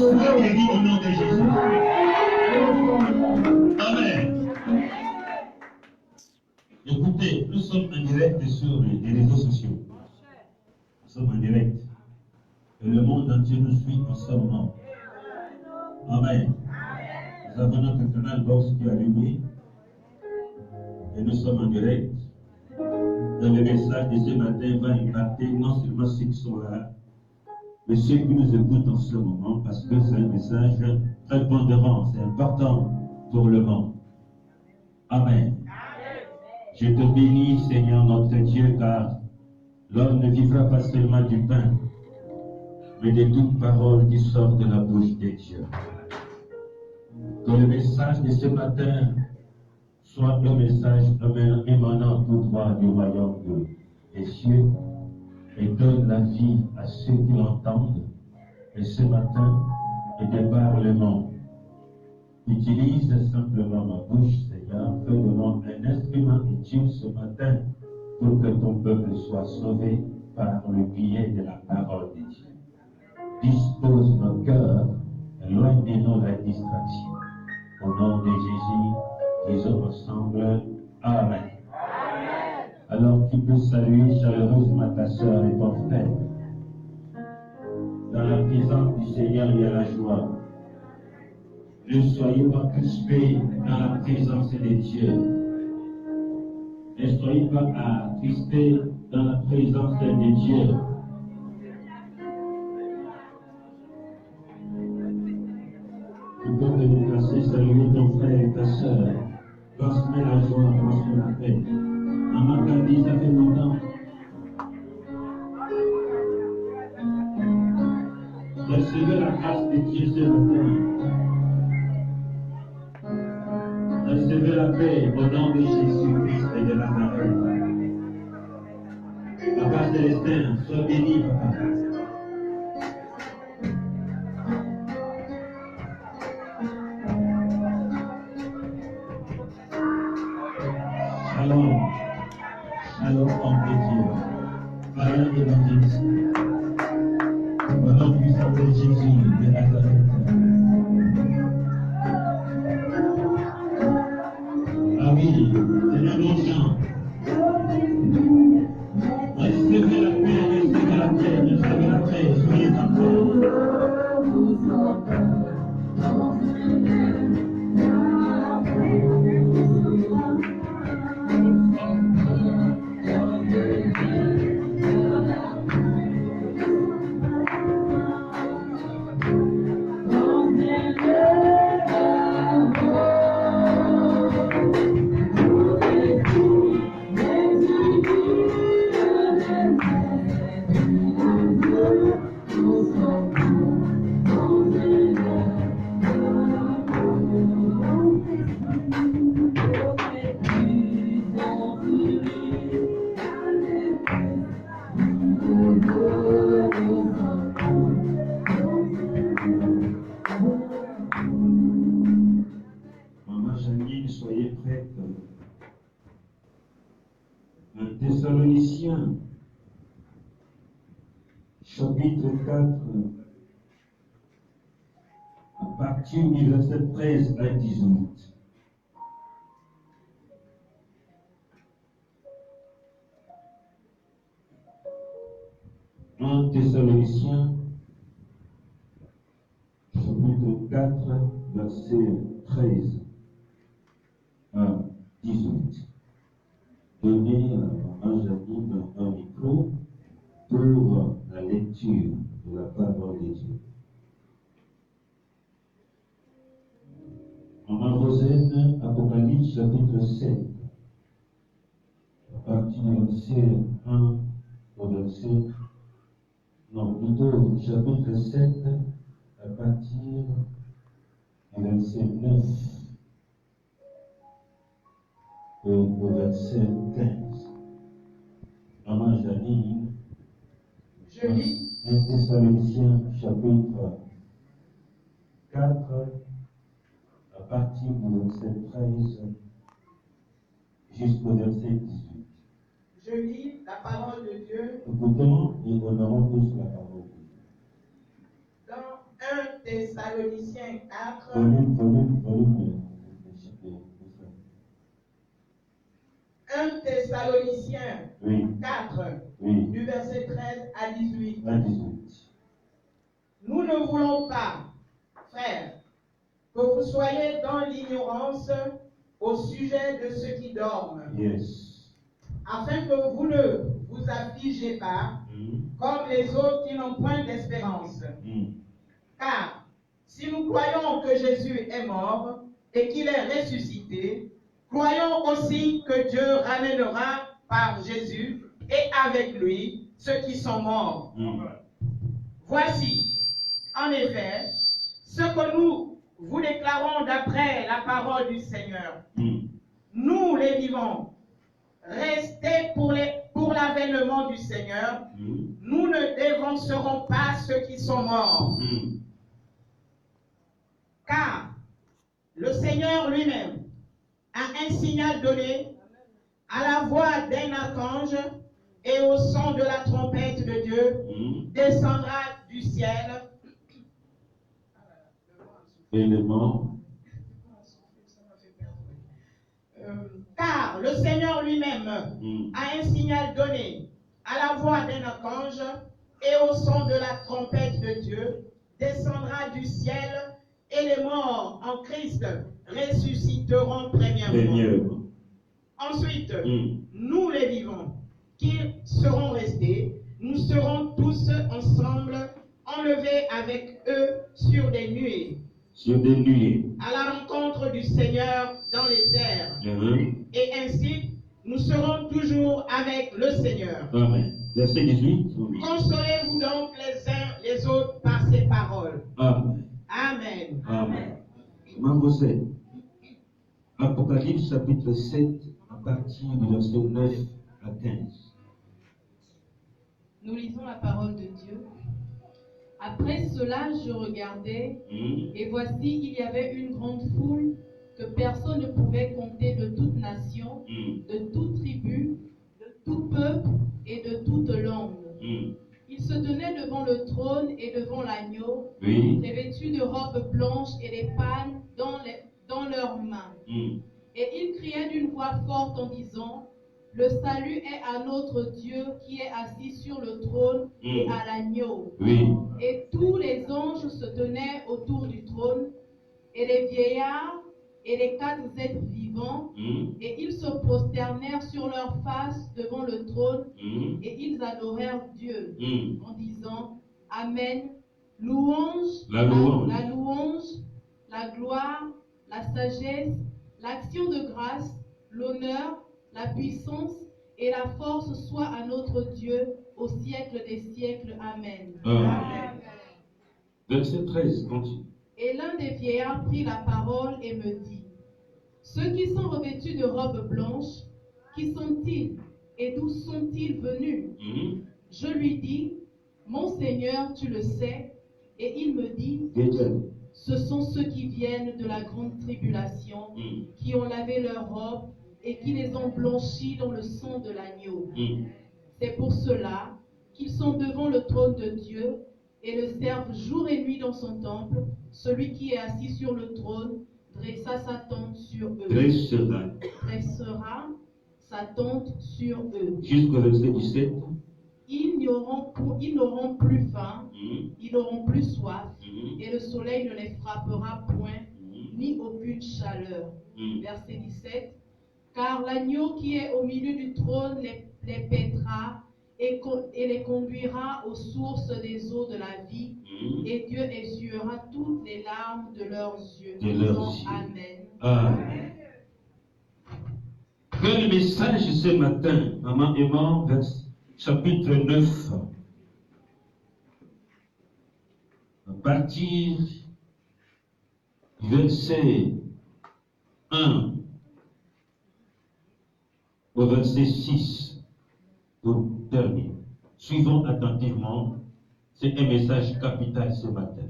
Sois guéri au nom de Jésus. Amen. Écoutez, nous sommes en direct sur les réseaux sociaux. Nous sommes en direct. Et le monde entier nous suit en ce moment. Amen. Nous avons notre canal Box qui est allumé. Et nous sommes en direct. Dans le message de ce matin va impacter non seulement ceux qui sont là, mais ceux qui nous écoutent en ce moment, parce que c'est un message très pondérant, c'est important pour le monde. Amen. Je te bénis, Seigneur notre Dieu, car l'homme ne vivra pas seulement du pain, mais de toute parole qui sort de la bouche de Dieu. Que le message de ce matin soit un message émanant tout droit du royaume des cieux et donne la vie à ceux qui l'entendent. Et ce matin, et départ le monde. Utilise simplement ma bouche, Seigneur, fais de moi un instrument utile ce matin pour que ton peuple soit sauvé par le biais de la parole de Dieu. Dispose nos cœurs, éloigne de nous la distraction. Au nom de Jésus, disons ensemble, Amen. Alors tu peux saluer chaleureusement ta soeur et ton frère. Dans la présence du Seigneur, il y a la joie. Ne soyez pas crispés dans la présence de Dieu. Ne soyez pas attristés dans la présence de Dieu. Tu peux te déplacer, saluer ton frère et ta soeur. Transmets la joie, transmets la paix. Maman Kandi, ça fait longtemps. Recevez la grâce de Dieu ce matin. Recevez la paix au nom de Jésus-Christ et de Nazareth. Papa Célestin, sois béni, papa. Shalom. Shalom, homme de Dieu. Vaillant évangéliste. Au nom puissant de Jésus de Nazareth. Ah oui, c'est un bon chant. Recevez la paix, recevez la paix, recevez la paix, soyez encore. Maman Janine, soyez prête. Un Thessaloniciens, chapitre 4, à partir du verset 13 à 18. Un Thessaloniciens, chapitre 4, verset 13 à 18. Donnez à Janine un micro pour la lecture de la parole de Dieu. Maman Rosette, Apocalypse chapitre 7, à partir du verset 1 au verset, non, plutôt chapitre 7, à partir du verset 9 au verset 15. Maman Janine, Je lis 1 Thessaloniciens chapitre 4, à partir du verset 13 jusqu'au verset 18. Je lis la parole de Dieu Écoutons et honorons tous la parole de Dieu. dans 1 Thessaloniciens 4. Volume. 1 Thessaloniciens Oui. 4, Oui. du verset 13 à 18. À 18. Nous ne voulons pas, frères, que vous soyez dans l'ignorance au sujet de ceux qui dorment, Yes. afin que vous ne vous affligez pas comme les autres qui n'ont point d'espérance. Car si nous croyons que Jésus est mort et qu'il est ressuscité, croyons aussi que Dieu ramènera par Jésus et avec lui ceux qui sont morts. Voici, en effet, ce que nous vous déclarons d'après la parole du Seigneur. Nous, les vivants, restés pour l'avènement du Seigneur, nous ne dévancerons pas ceux qui sont morts. Car le Seigneur lui-même a un signal donné à la voix d'un archange et au son de la trompette de Dieu, descendra du ciel. Élément. Car le Seigneur lui-même a un signal donné à la voix d'un archange et au son de la trompette de Dieu, descendra du ciel, et les morts en Christ ressusciteront premièrement. Ensuite, nous les vivants, qui serons restés, nous serons tous ensemble enlevés avec eux sur des nuées. À la rencontre du Seigneur dans les airs. Et ainsi, nous serons toujours avec le Seigneur. Amen. Verset 18. Consolez-vous donc les uns les autres par ces paroles. Amen. Amen. Amen. Maman 7. Apocalypse chapitre 7, à partir du verset 9 à 15. Nous lisons la parole de Dieu. Après cela, je regardais, et voici, il y avait une grande foule que personne ne pouvait compter, de toute nation, de toute tribu, de tout peuple et de toute langue. Ils se tenaient devant le trône et devant l'agneau, revêtus de robes blanches et des palmes dans leurs mains. Et ils criaient d'une voix forte en disant: le salut est à notre Dieu qui est assis sur le trône et à l'agneau. Et tous les anges se tenaient autour du trône, et les vieillards et les 4 êtres vivants, et ils se prosternèrent sur leur face devant le trône, et ils adorèrent Dieu en disant: Amen. Louange, la louange, la gloire, la sagesse, l'action de grâce, l'honneur, la puissance et la force soit à notre Dieu au siècle des siècles. Amen. Amen. Verset 13, continue. Et l'un des vieillards prit la parole et me dit: ceux qui sont revêtus de robes blanches, qui sont-ils et d'où sont-ils venus? Je lui dis: mon Seigneur, tu le sais. Et il me dit: ce sont ceux qui viennent de la grande tribulation, qui ont lavé leurs robes et qui les ont blanchis dans le sang de l'agneau. C'est pour cela qu'ils sont devant le trône de Dieu et le servent jour et nuit dans son temple. Celui qui est assis sur le trône dressa sa tente sur eux. Dressera sa tente sur eux. Jusqu'au verset 17. Ils n'auront plus faim, ils n'auront plus soif, et le soleil ne les frappera point, ni aucune chaleur. Verset 17. Car l'agneau qui est au milieu du trône les paîtra et les conduira aux sources des eaux de la vie, et Dieu essuiera toutes les larmes de leurs yeux. Disons Amen. Amen. Quel message ce matin, maman Emma, chapitre 9, à partir du verset 1 au verset 6, pour terminer. Suivons attentivement, c'est un message capital ce matin.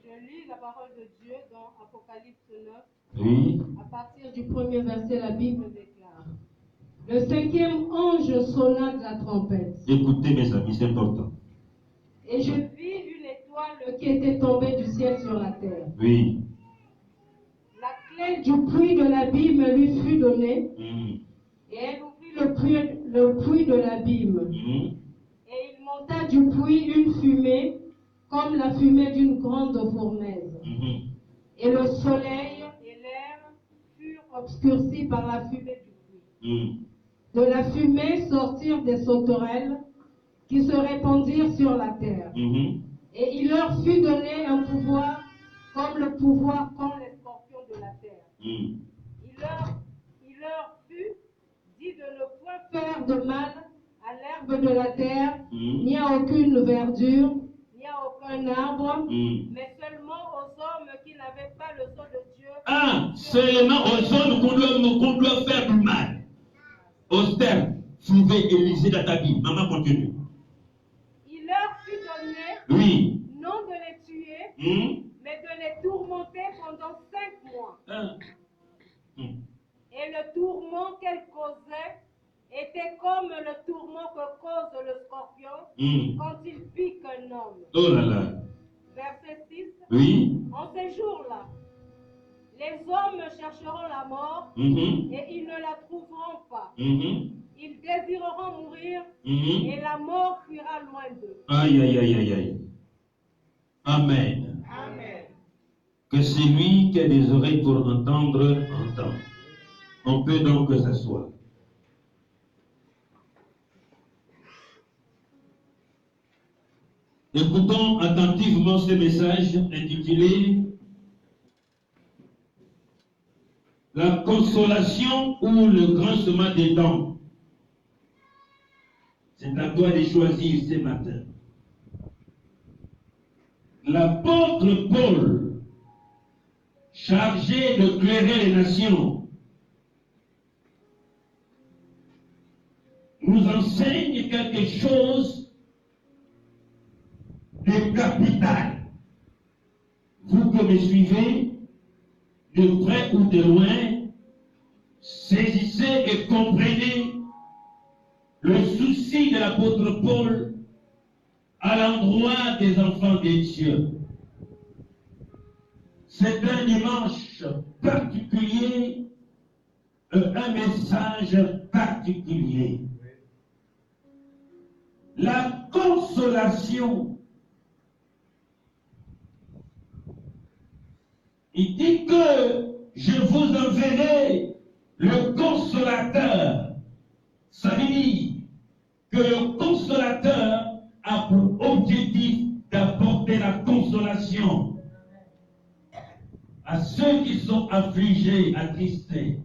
Je lis la parole de Dieu dans Apocalypse 9. Oui. À partir du premier verset, la Bible déclare: le 5e ange sonna de la trompette. Écoutez mes amis, c'est important. Et je vis une étoile l'étoile qui était tombée du ciel sur la terre. Oui. La clé du puits de l'abîme lui fut donnée, et elle ouvrit le puits de l'abîme. Et il monta du puits une fumée, comme la fumée d'une grande fournaise. Et le soleil et l'air furent obscurcis par la fumée du puits. De la fumée sortirent des sauterelles qui se répandirent sur la terre. Et il leur fut donné un pouvoir comme le pouvoir qu'ont les scorpions de la terre. Il leur fut dit de ne point faire de mal à l'herbe de la terre, ni à aucune verdure, ni à aucun arbre, mais seulement aux hommes qui n'avaient pas le sceau de Dieu. Ah, seulement aux hommes qu'on doit faire du mal. Austère, trouvez Élisée dans ta Bible. Maman, continue. Il leur fut donné, Oui. non de les tuer, mais de les tourmenter pendant 5 mois. Et le tourment qu'elle causait était comme le tourment que cause le scorpion quand il pique un homme. Oh là là. Verset 6. Oui. En ces jours-là, les hommes chercheront la mort et ils ne la trouveront pas. Ils désireront mourir et la mort fuira loin d'eux. Aïe, aïe, aïe, aïe, aïe. Amen. Amen. Que celui qui a des oreilles pour entendre, entend. On peut donc s'asseoir. Écoutons attentivement ce message intitulé La consolation ou le grincement des dents. C'est à toi de choisir ce matin. L'apôtre Paul, chargé de clairer les nations, nous enseigne quelque chose de capital. Vous que me suivez, de près ou de loin, saisissez et comprenez le souci de l'apôtre Paul à l'endroit des enfants de Dieu. C'est un dimanche particulier, un message particulier. La consolation. Il dit que je vous enverrai le consolateur. Ça veut dire que le consolateur a pour objectif d'apporter la consolation à ceux qui sont affligés, attristés.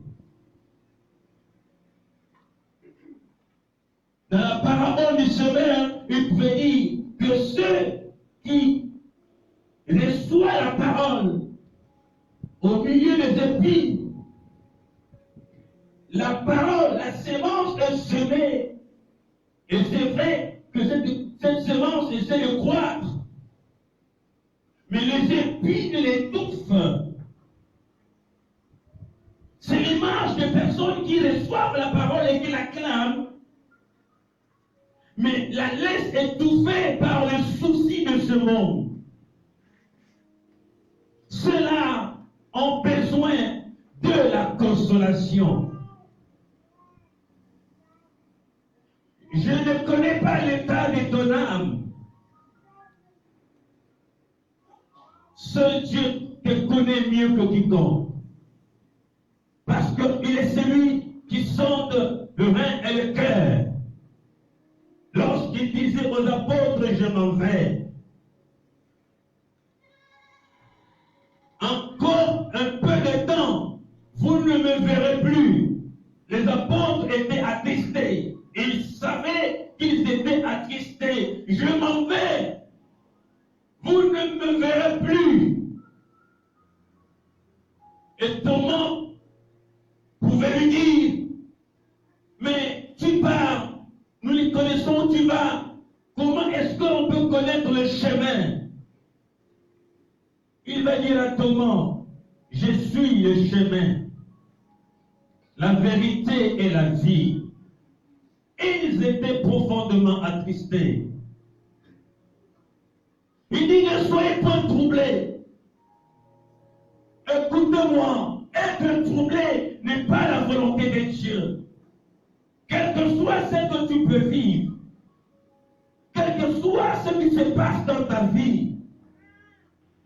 Dans la parabole du semeur, il pouvait dire que ceux qui reçoivent la parole au milieu des épines, la parole, la sémence est semée. Et c'est vrai que cette sémence essaie de croître. Mais les épines l'étouffent. C'est l'image des personnes qui reçoivent la parole et qui la clament, mais la laissent étouffer par les soucis de ce monde. Ceux-là ont besoin de la consolation. Je ne connais pas l'état de ton âme. Seul Dieu te connaît mieux que quiconque. Parce qu'il est celui qui sonde le rein et le cœur. Lorsqu'il disait aux apôtres, je m'en vais. Encore un peu de temps, vous ne me verrez plus. Les apôtres étaient attristés. Ils savaient qu'ils étaient attristés. Je m'en vais. Vous ne me verrez plus. Et Thomas pouvait lui dire, mais tu pars, nous les connaissons, tu vas. Comment est-ce qu'on peut connaître le chemin? Il va dire à Thomas, je suis le chemin, la vérité et la vie. Ils étaient profondément attristés. Il dit ne soyez point troublés. Écoute-moi, être troublé n'est pas la volonté de Dieu. Quel que soit ce que tu peux vivre, quel que soit ce qui se passe dans ta vie,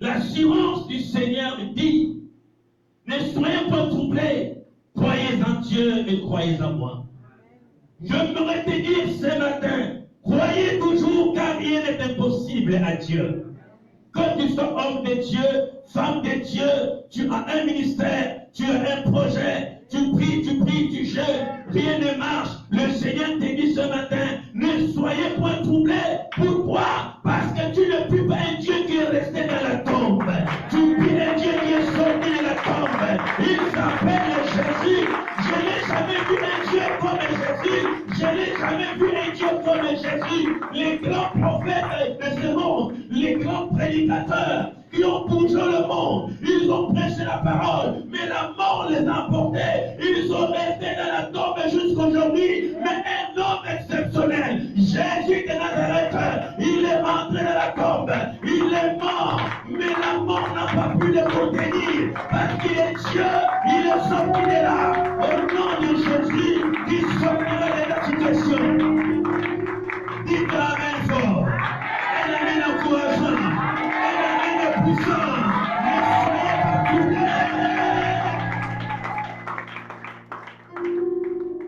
l'assurance du Seigneur dit, ne soyez pas troublés, croyez en Dieu et croyez en moi. Je voudrais te dire ce matin, croyez toujours car rien n'est impossible à Dieu. Quand tu sois homme de Dieu, femme de Dieu, tu as un ministère, tu as un projet, tu pries, tu jeûnes, rien ne marche. Le Seigneur te dit ce matin, ne soyez point troublés. Pourquoi? Parce que tu ne pries pas un Dieu qui est resté dans la tombe. Tu pries un Dieu qui est sorti de la tombe. Il s'appelle Jésus. Je n'ai jamais vu un Dieu comme Jésus. Je n'ai jamais vu un Dieu comme Jésus. Les grands prophètes de ce monde, les grands prédicateurs qui ont bougé le monde, ils ont prêché la parole, mais la mort les a emportés. Ils sont restés dans la tombe jusqu'aujourd'hui. Mais un homme exceptionnel, Jésus de Nazareth, il est rentré dans la tombe. Il est mort, mais la mort n'a pas pu le contenir. Parce qu'il est Dieu, il est sorti de là. Au nom de Jésus, il sortira de la situation. Dites Amen fort. Elle amène l'encouragement. Elle amène le puissant. Ne soyez pas troublés.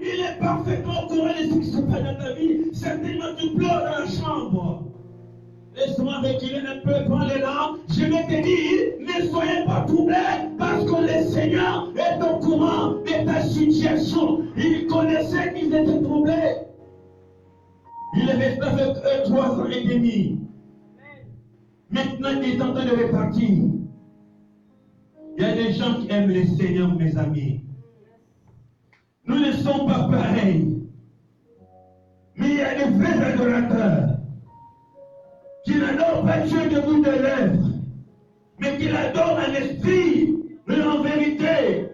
Il est parfaitement au courant de ce qui se passe dans ta vie. Certainement tu pleures dans la chambre. Laisse-moi reculer un peu, prends l'élan. Je vais te dire, ne soyez pas troublés parce que le Seigneur est au courant de ta situation. Il connaissait qu'ils étaient troublés. Il est resté avec eux 3 ans et demi. Maintenant, il est en train de repartir. Il y a des gens qui aiment le Seigneur, mes amis. Nous ne sommes pas pareils. Mais il y a des vrais adorateurs qui n'adorent pas Dieu de bout de lèvres, mais qui l'adorent en esprit et en vérité.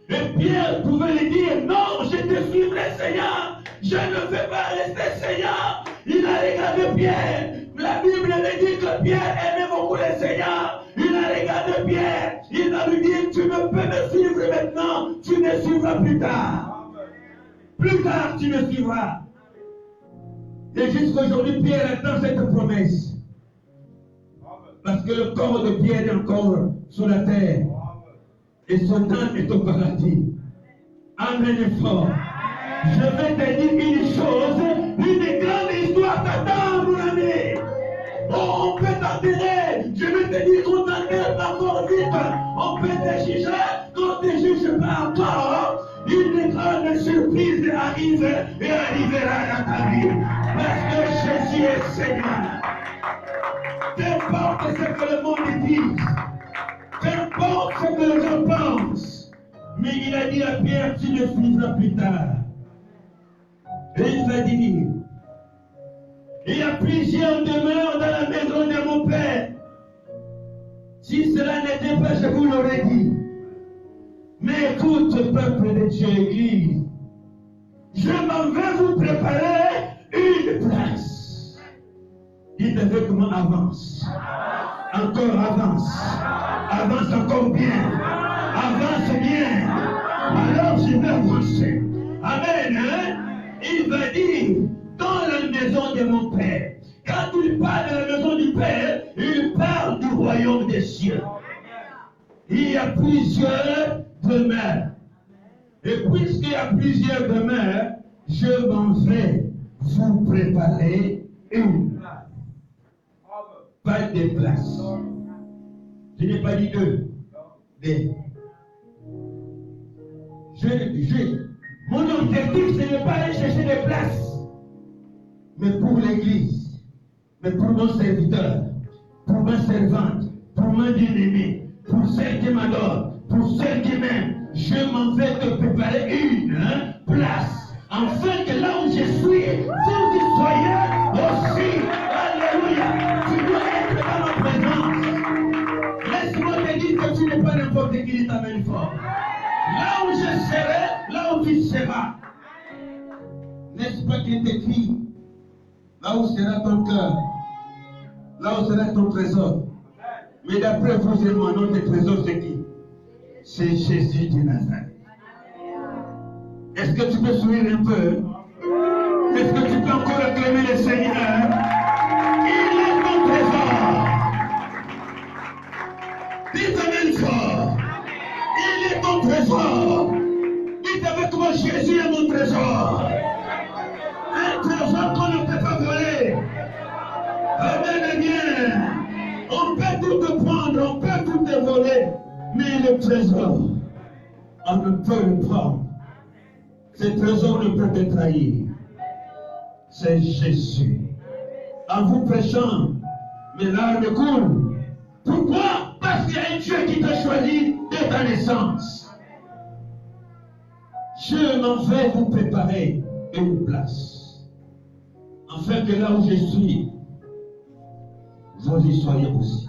Et Pierre pouvait lui dire, non, je te suivrai, Seigneur. Je ne vais pas rester, Seigneur. Il a regardé Pierre. La Bible me dit que Pierre aimait beaucoup le Seigneur. Il a regardé Pierre. Il a lui dit, tu ne peux me suivre maintenant. Tu me suivras plus tard. Plus tard, tu me suivras. Et jusqu'aujourd'hui, Pierre attend cette promesse. Parce que le corps de Pierre est encore sur la terre. Et son âme est au paradis. Amen fort. Je vais te dire une chose. Une grande histoire t'attend, mon ami. Oh, on peut t'enterrer. Je vais te dire qu'on t'enterre pas encore vite. On peut te juger. Quand tu ne juges pas encore, une grande surprise arrive et arrivera dans ta vie. Parce que Jésus est Seigneur. Qu'importe ce que le monde dise, qu'importe ce que les gens pensent, mais il a dit à Pierre, tu me suivras plus tard. Et il va dire, il y a plusieurs demeures dans la maison de mon Père. Si cela n'était pas, je vous l'aurais dit. Mais écoute, peuple de Dieu, Église, je m'en vais vous préparer une place. Dites avec moi, avance. Encore avance. Avance encore bien. Avance bien. Alors je vais avancer. Amen. Hein? Il va dire, dans la maison de mon Père. Quand il parle de la maison du Père, il parle du royaume des cieux. Il y a plusieurs demeures. Et puisqu'il y a plusieurs demeures, je m'en vais vous préparer une. Pas des places. Je n'ai pas dit deux. Des. Mon objectif, ce n'est pas aller chercher des places. Mais pour l'église, mais pour mon serviteur, pour ma servante, pour mon bien-aimé, pour celle qui m'adore, pour celle qui m'aime, je m'en vais te préparer une place. Afin que là où je suis, vous y soyez aussi. Alléluia. Tu dois être dans ma présence. Laisse-moi te dire que tu n'es pas n'importe qui qui t'amène fort. Là où je serai, là où tu seras. N'est-ce pas qu'il est écrit? Là où sera ton cœur, là où sera ton trésor. Mais d'après vous et moi, notre trésor, c'est qui? C'est Jésus de Nazareth. Est-ce que tu peux sourire un peu? Est-ce que tu peux encore acclamer le Seigneur? Il est ton trésor. Dites Amen fort. Il est ton trésor. Dites avec moi, Jésus est mon trésor. Un trésor qu'on ne peut pas voler. Amen, bien. On peut tout te prendre, on peut tout te voler. Mais le trésor, on ne peut le prendre. Ce trésor ne peut te trahir. C'est Jésus. En vous prêchant, mes larmes coulent. Pourquoi? Parce qu'il y a un Dieu qui t'a choisi dès ta naissance. Je m'en vais vous préparer une place. Afin que là où je suis, vous y soyez aussi.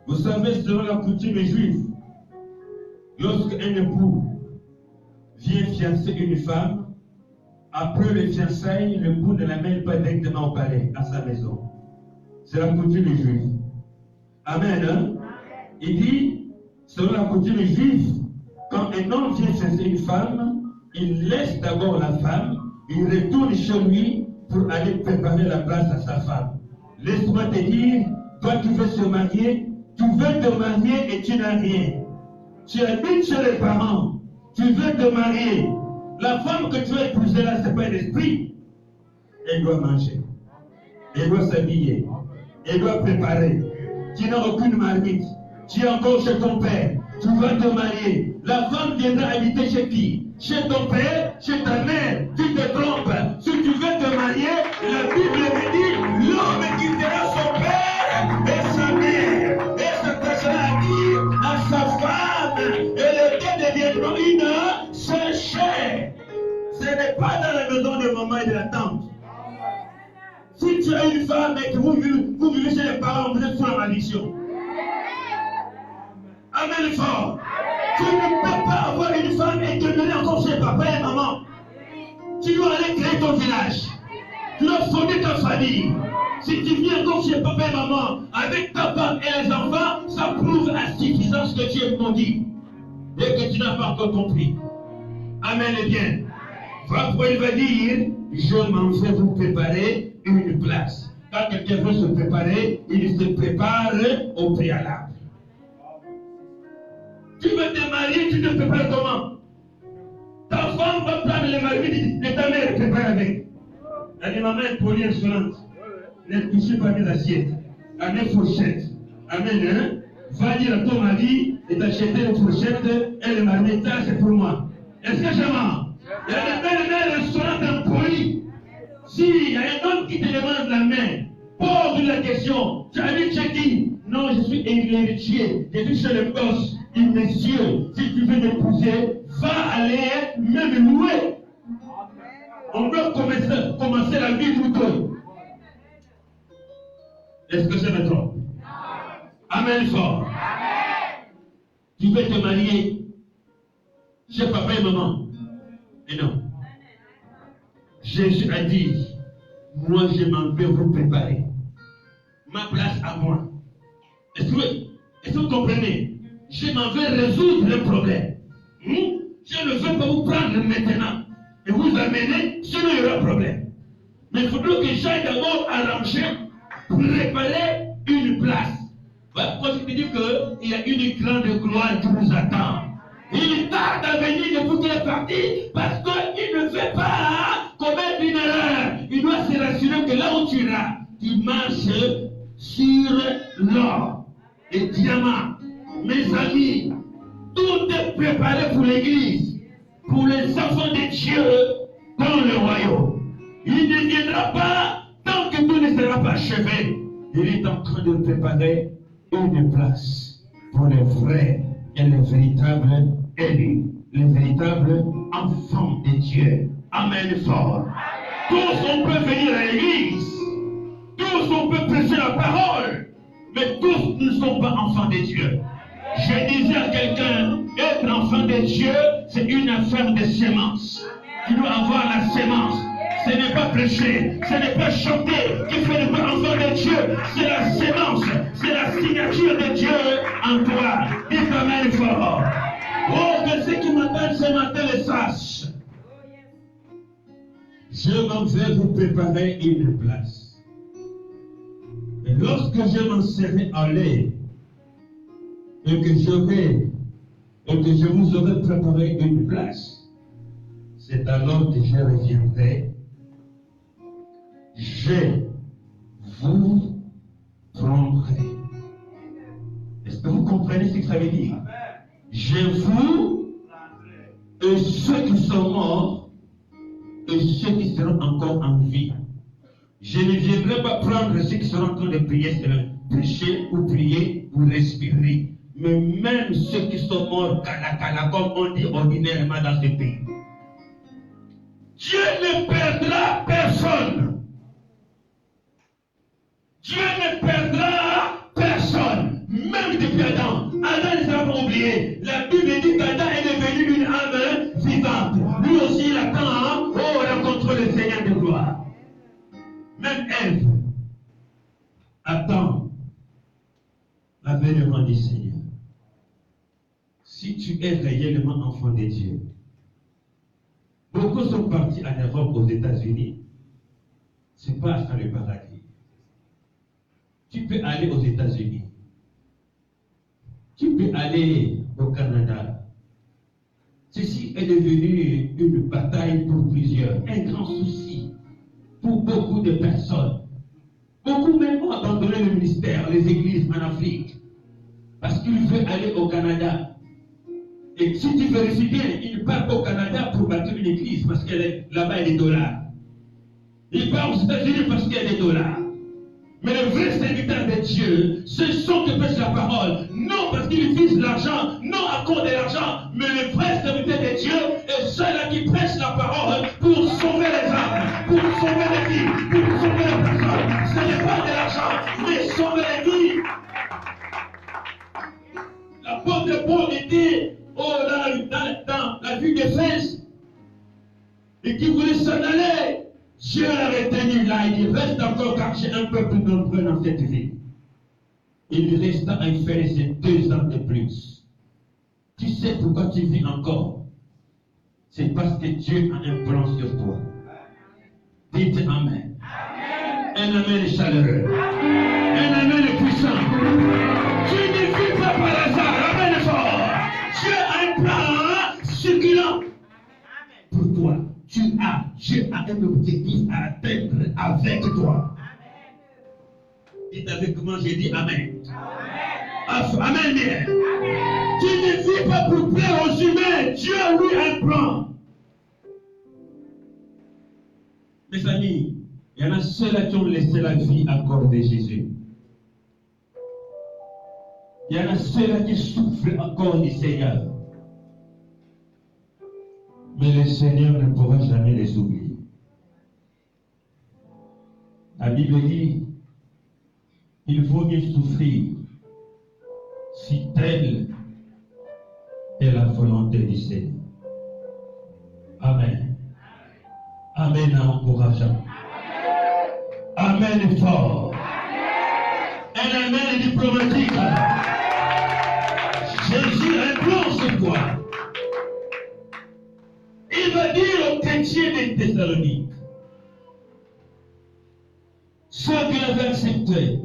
Vous savez, selon la coutume juive, lorsqu'un époux vient fiancer une femme, après le fiançailles, l'époux ne l'amène pas directement au palais, à sa maison. C'est la coutume juive. Amen. Hein? Il dit, selon la coutume juive, quand un homme vient fiancer une femme, il laisse d'abord la femme, il retourne chez lui pour aller préparer la place à sa femme. Laisse-moi te dire, toi qui veux se marier, tu veux te marier et tu n'as rien. Tu habites chez les parents, tu veux te marier. La femme que tu as épousée là, ce n'est pas un esprit. Elle doit manger. Elle doit s'habiller. Elle doit préparer. Tu n'as aucune marmite. Tu es encore chez ton père. Tu vas te marier. La femme viendra habiter chez qui? Chez ton père, chez ta mère. Tu te trompes. Si tu veux te marier, la Bible me dit, l'homme quittera son père et sa mère. Et s'attachera à dire à sa femme. Et les deux deviendront une seule chair. Ce n'est pas dans la maison de maman et de la tante. Si tu as une femme et que vous vivez chez les parents, vous êtes sous la malédiction. Amen fort. Tu ne peux pas avoir une femme et demeurer encore chez papa et maman. Tu dois aller créer ton village. Tu dois fonder ta famille. Si tu viens encore chez papa et maman avec ta femme et les enfants, ça prouve insuffisance que tu es maudit et que tu n'as pas encore compris. Amen et bien. Voilà pourquoi il va dire, je m'en vais vous préparer une place. Quand quelqu'un veut se préparer, il se prépare au préalable. Tu veux te marier, tu te prépares comment? Ta femme va prendre les marmites de ta mère et préparer avec. Elle dit, maman est polie insolente. Ne touchez pas mes assiettes. Amène fourchette. Amen, hein? Va dire à ton mari et d'acheter les fourchettes et les marmites, ça c'est pour moi. Est-ce que je mens? Il y a des belles mères insolentes impolies. Si il y a un homme qui te demande la main, pose la question. Tu habites chez qui? Non, je suis héritier. Je suis chez le boss. Il dit, messieurs, si tu veux m'épouser, va aller même louer. On doit commencer la vie tout tôt. Est-ce que je me trompe? Amen fort. Amen. Tu veux te marier chez papa et maman? Et non. Jésus a dit, moi je m'en vais vous préparer. Ma place à moi. Est-ce que vous comprenez? Je m'en vais résoudre le problème. Je ne veux pas vous prendre maintenant et vous amener, sinon il y aura problème. Mais il faudra que j'aille d'abord arranger, préparer une place. Voilà pourquoi je te dis qu'il y a une grande gloire qui vous attend. Il tarde à venir de toutes les parties parce qu'il ne veut pas commettre une erreur. Il doit se rassurer que là où tu iras, tu marches sur l'or, les diamants. Mes amis, tout est préparé pour l'église, pour les enfants de Dieu dans le royaume. Il ne viendra pas tant que tout ne sera pas achevé. Il est en train de préparer une place pour les vrais et les véritables élus, les véritables enfants de Dieu. Amen fort. Tous on peut venir à l'église, tous on peut prêcher la parole, mais tous ne sont pas enfants de Dieu. Je disais à quelqu'un, être enfant de Dieu, c'est une affaire de sémence. Tu dois avoir la sémence. Ce n'est pas prêcher, ce n'est pas chanter qui fait de toi enfant de Dieu. C'est la sémence, c'est la signature de Dieu en toi. Dis Amen fort. Oh, que ceux qui m'attendent ce matin le sachent. Je m'en vais vous préparer une place. Et lorsque je m'en serai allé, et que je vous aurai préparé une place, c'est alors que je reviendrai. Je vous prendrai. Est-ce que vous comprenez ce que ça veut dire? Je vous et ceux qui sont morts et ceux qui seront encore en vie. Je ne viendrai pas prendre ceux qui seront en train de prier, prêcher ou prier ou respirer. Mais même ceux qui sont morts, comme on dit ordinairement dans ce pays. Dieu ne perdra personne. Dieu ne perdra personne. Même depuis Adam. Adam ne sera pas oublié. La Bible dit qu'Adam est devenu une âme vivante. Lui aussi, il attend rencontrer le Seigneur de gloire. Même Ève attend l'avènement du Seigneur. Si tu es réellement enfant de Dieu, beaucoup sont partis en Europe, aux États-Unis. Ce n'est pas ça le paradis. Tu peux aller aux États-Unis. Tu peux aller au Canada. Ceci est devenu une bataille pour plusieurs, un grand souci pour beaucoup de personnes. Beaucoup même ont abandonné le ministère, les églises en Afrique, parce qu'ils veulent aller au Canada. Et si tu vérifies bien, ils partent au Canada pour bâtir une église parce que là-bas il y a des dollars. Ils partent aux États-Unis parce qu'il y a des dollars. Mais les vrais serviteurs de Dieu, ce sont qui prêchent la parole. Non parce qu'ils visent l'argent, non à cause de l'argent, mais les vrais serviteurs de Dieu est ceux-là qui prêchent la parole pour sauver les âmes, pour sauver les vies, pour sauver les personnes. Ce n'est pas de l'argent, mais sauver les vies. L'apôtre Paul était dans la ville d'Éphèse et qui voulait s'en aller. Dieu l'a retenu là, il dit reste encore car j'ai un peu plus nombreux dans cette ville. Il resta à faire ces 2 ans de plus. Tu sais pourquoi tu vis encore? C'est parce que Dieu a un plan sur toi. Dites Amen. Un Amen chaleureux. Un Amen puissant. Tu ne vis pas par hasard. Amen fort. Dieu a un plan succulent pour toi. Dieu a un objectif à atteindre avec toi. Dites avec moi, j'ai dit Amen. Amen bien. Tu ne vis pas pour plaire aux humains. Dieu a lui un plan. Mes amis, il y en a ceux-là qui ont laissé la vie à corps de Jésus. Il y en a ceux-là qui souffrent encore du Seigneur. Mais le Seigneur ne pourra jamais les oublier. La Bible dit, il vaut mieux souffrir si telle est la volonté du Seigneur. Amen. Amen en encourageant. Amen fort. Un amen diplomatique. Jésus a un plan sur toi. Il va dire aux chrétiens des Thessaloniques, ceux qui l'avaient accepté,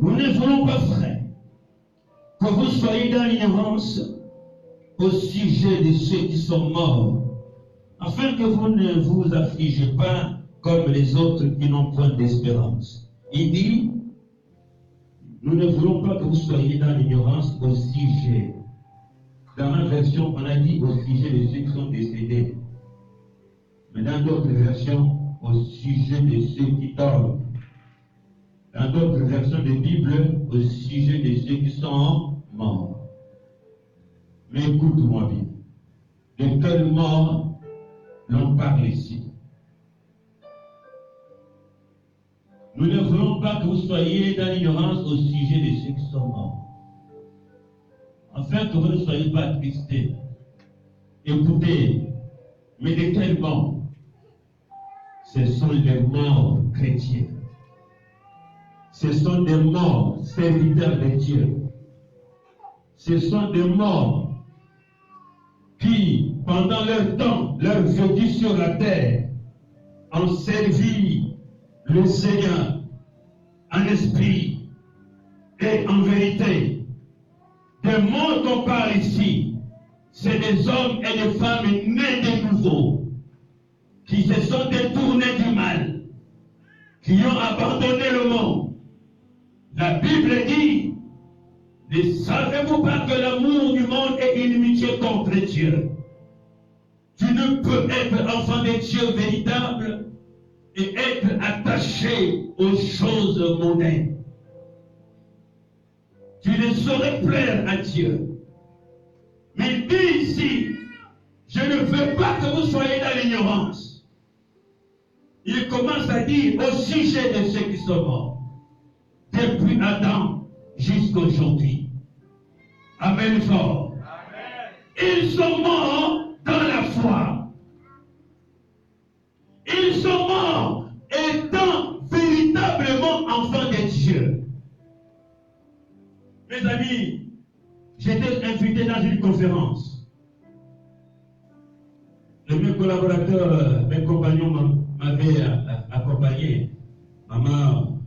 nous ne voulons pas, frère, que vous soyez dans l'ignorance au sujet de ceux qui sont morts, afin que vous ne vous affligez pas comme les autres qui n'ont point d'espérance. Il dit, nous ne voulons pas que vous soyez dans l'ignorance au sujet. Dans ma version, on a dit au sujet de ceux qui sont décédés. Mais dans d'autres versions, au sujet de ceux qui dorment. Dans d'autres versions de Bible, au sujet de ceux qui sont morts. Mais écoute-moi bien. De quelle mort l'on parle ici? Nous ne voulons pas que vous soyez dans l'ignorance au sujet de ceux qui sont morts. Afin que vous ne soyez pas attristés. Écoutez, mais de quel mort? ce sont les morts chrétiens. Ce sont des morts serviteurs de Dieu. Ce sont des morts qui, pendant leur temps, leur vécu sur la terre, ont servi le Seigneur en esprit et en vérité. Des morts qu'on parle ici, c'est des hommes et des femmes nés de nouveau, qui se sont détournés du mal, qui ont abandonné le monde. La Bible dit, ne savez-vous pas que l'amour du monde est inimitié contre Dieu? Tu ne peux être enfant de Dieu véritable et être attaché aux choses mondaines. Tu ne saurais plaire à Dieu. Mais il dit ici, je ne veux pas que vous soyez dans l'ignorance. Il commence à dire au sujet de ceux qui sont morts, depuis Adam jusqu'à aujourd'hui. Amen fort. Ils sont morts dans la foi. Ils sont morts étant véritablement enfants de Dieu. Mes amis, j'étais invité dans une conférence. Mes collaborateurs, mes compagnons m'avaient accompagné. Maman,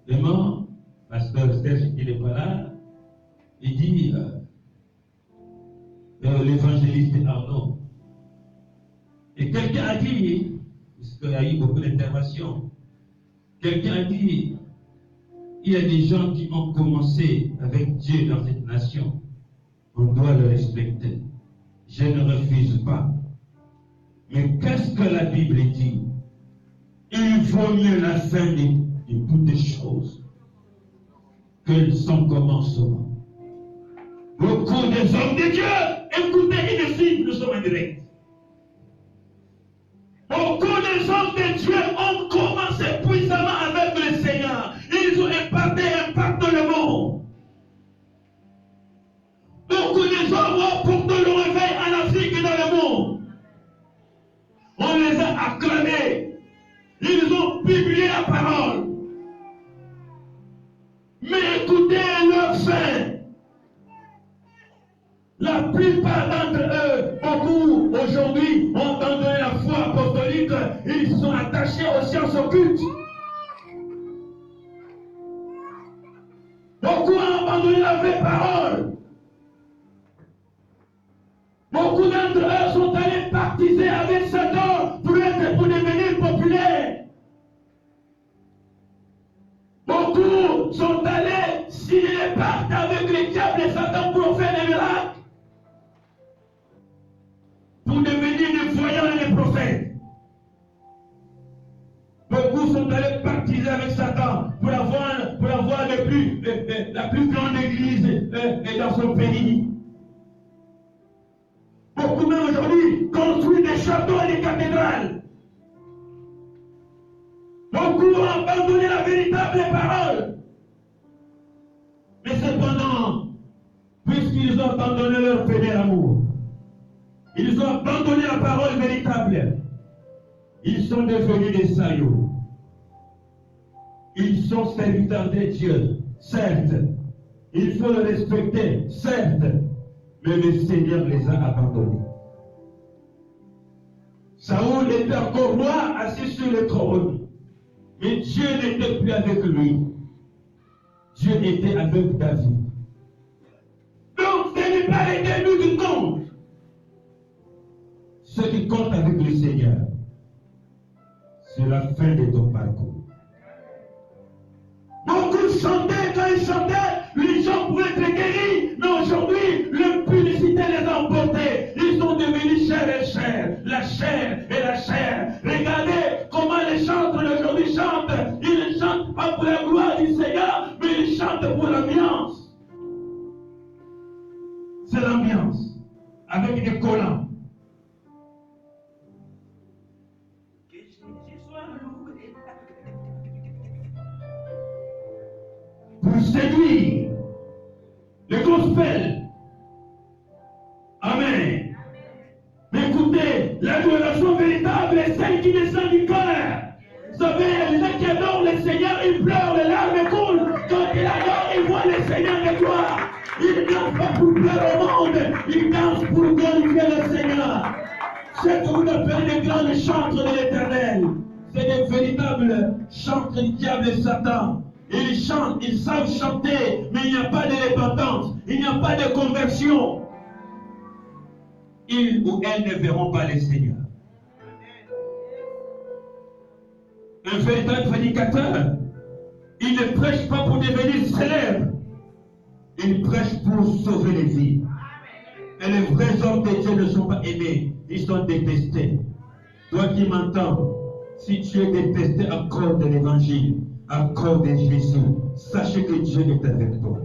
Maman, pasteur Serge, il n'est pas là. Il dit, l'évangéliste Arnaud. Et quelqu'un a dit, puisqu'il y a eu beaucoup d'interventions, quelqu'un a dit, il y a des gens qui ont commencé avec Dieu dans cette nation. On doit le respecter. Je ne refuse pas. Mais qu'est-ce que la Bible dit? Il vaut mieux la fin de toutes les choses que son commencement. Beaucoup des hommes de Dieu, écoutez ici, nous sommes en direct. Beaucoup des hommes de Dieu ont commencé puissamment avec le Seigneur. Ils ont impacté le monde. Beaucoup des hommes ont porté le réveil en Afrique et dans le monde. On les a acclamés. Ils ont publié la parole. Mais écoutez leur fin. La plupart d'entre eux, beaucoup aujourd'hui, ont abandonné la foi apostolique. Ils sont attachés aux sciences occultes. Beaucoup ont abandonné la vraie parole. Beaucoup d'entre eux sont allés baptiser avec Satan pour devenir populaires. Beaucoup sont allés signer les pactes avec les diables et Satan pour faire des miracles. Pour devenir des voyants et des prophètes. Beaucoup sont allés baptiser avec Satan pour avoir la plus grande église dans son pays. Beaucoup même aujourd'hui construisent des châteaux et des cathédrales. Beaucoup ont abandonné la véritable parole. Mais cependant, puisqu'ils ont abandonné leur premier amour, ils ont abandonné la parole véritable, ils sont devenus des saillots. Ils sont serviteurs de Dieu, certes. Il faut le respecter, certes. Mais le Seigneur les a abandonnés. Saoul était encore roi, assis sur le trône. Mais Dieu n'était plus avec lui. Dieu était avec David. Donc, ce n'est pas les débuts qui comptent. Ce qui compte avec le Seigneur, c'est la fin de ton parcours. Beaucoup chantaient, quand ils chantaient, les gens pouvaient être guéris. Mais aujourd'hui, l'impudicité les a emportés. Ils sont devenus chair et chair. La chair et la chair. Regardez comment les chanteurs d'aujourd'hui chantent. Ils ne chantent pas pour la gloire du Seigneur, mais ils chantent pour l'ambiance. C'est l'ambiance. Avec des collants. Pour séduire le gospel. Amen. Mais écoutez, l'adoration véritable qui descend du cœur. Vous savez, il y a des gens qui adorent le Seigneur, ils pleurent, les larmes coulent. Quand ils adorent, ils voient le Seigneur de gloire. Ils ne dansent pas pour plaire au monde, ils dansent pour glorifier le Seigneur. Ce que vous appelez les grands chantres de l'Éternel, c'est des véritables chantres du diable et Satan. Ils chantent, ils savent chanter, mais il n'y a pas de repentance, il n'y a pas de conversion. Ils ou elles ne verront pas le Seigneur. Un véritable prédicateur, il ne prêche pas pour devenir célèbre, il prêche pour sauver les vies. Et les vrais hommes de Dieu ne sont pas aimés, ils sont détestés. Toi qui m'entends, si tu es détesté à cause de l'évangile, à cause de Jésus, sachez que Dieu est avec toi.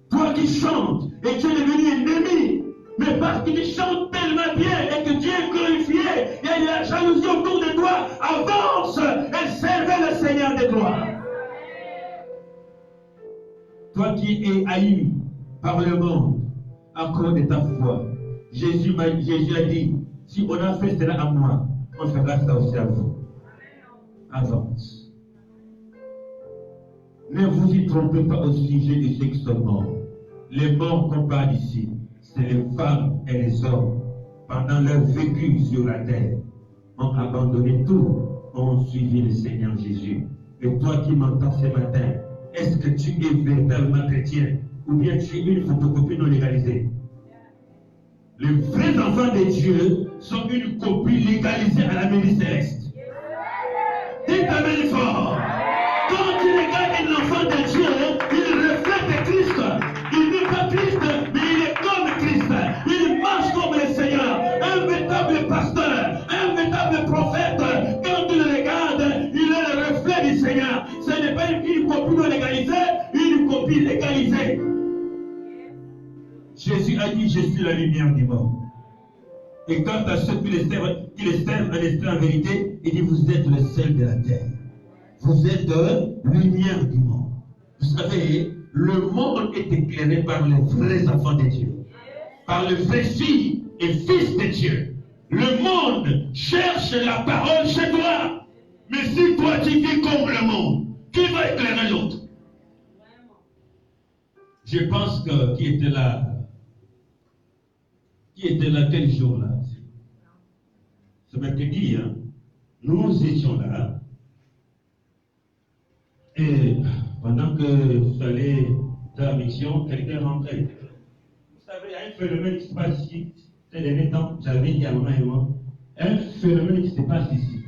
Toi qui chantes et tu es devenu ennemi, mais parce que tu chantes tellement bien et que Dieu est glorifié, il y a de la jalousie autour de toi, avance et servez le Seigneur de gloire. Toi qui es haï par le monde à cause de ta foi, Jésus a dit, si on a fait cela à moi, on fera ça aussi à vous. Avance. Ne vous y trompez pas au sujet de ceux qui sont morts. Les morts qu'on parle ici, c'est les femmes et les hommes, pendant leur vécu sur la terre, ont abandonné tout, ont suivi le Seigneur Jésus. Et toi qui m'entends ce matin, est-ce que tu es véritablement chrétien ou bien tu es une photocopie non légalisée? Les vrais enfants de Dieu sont une copie légalisée à la mairie céleste. Dites amen fort. Quand tu regardes un enfant de Dieu, il reflète Christ. Il n'est pas Christ, mais il est comme Christ. Il marche comme le Seigneur. Un véritable pasteur, un véritable prophète. Quand tu le regardes, il est le reflet du Seigneur. Ce n'est pas une copie non légalisée, une copie légalisée. Jésus a dit, je suis la lumière du monde. Et quant à ceux qui les servent en esprit en vérité, il dit, vous êtes le sel de la terre. Vous êtes lumière du monde. Vous savez, le monde est éclairé par les vrais enfants de Dieu. Par les vrais filles et fils de Dieu. Le monde cherche la parole chez toi. Mais si toi tu vis comme le monde, qui va éclairer l'autre? Je pense que qui était là quel jour-là? Ce mercredi, hein, nous étions là. Et pendant que j'allais dans la mission, quelqu'un rentrait. Vous savez, il y a un phénomène qui se passe ici. Ces derniers temps, j'avais dit à maman et moi, un phénomène qui se passe ici.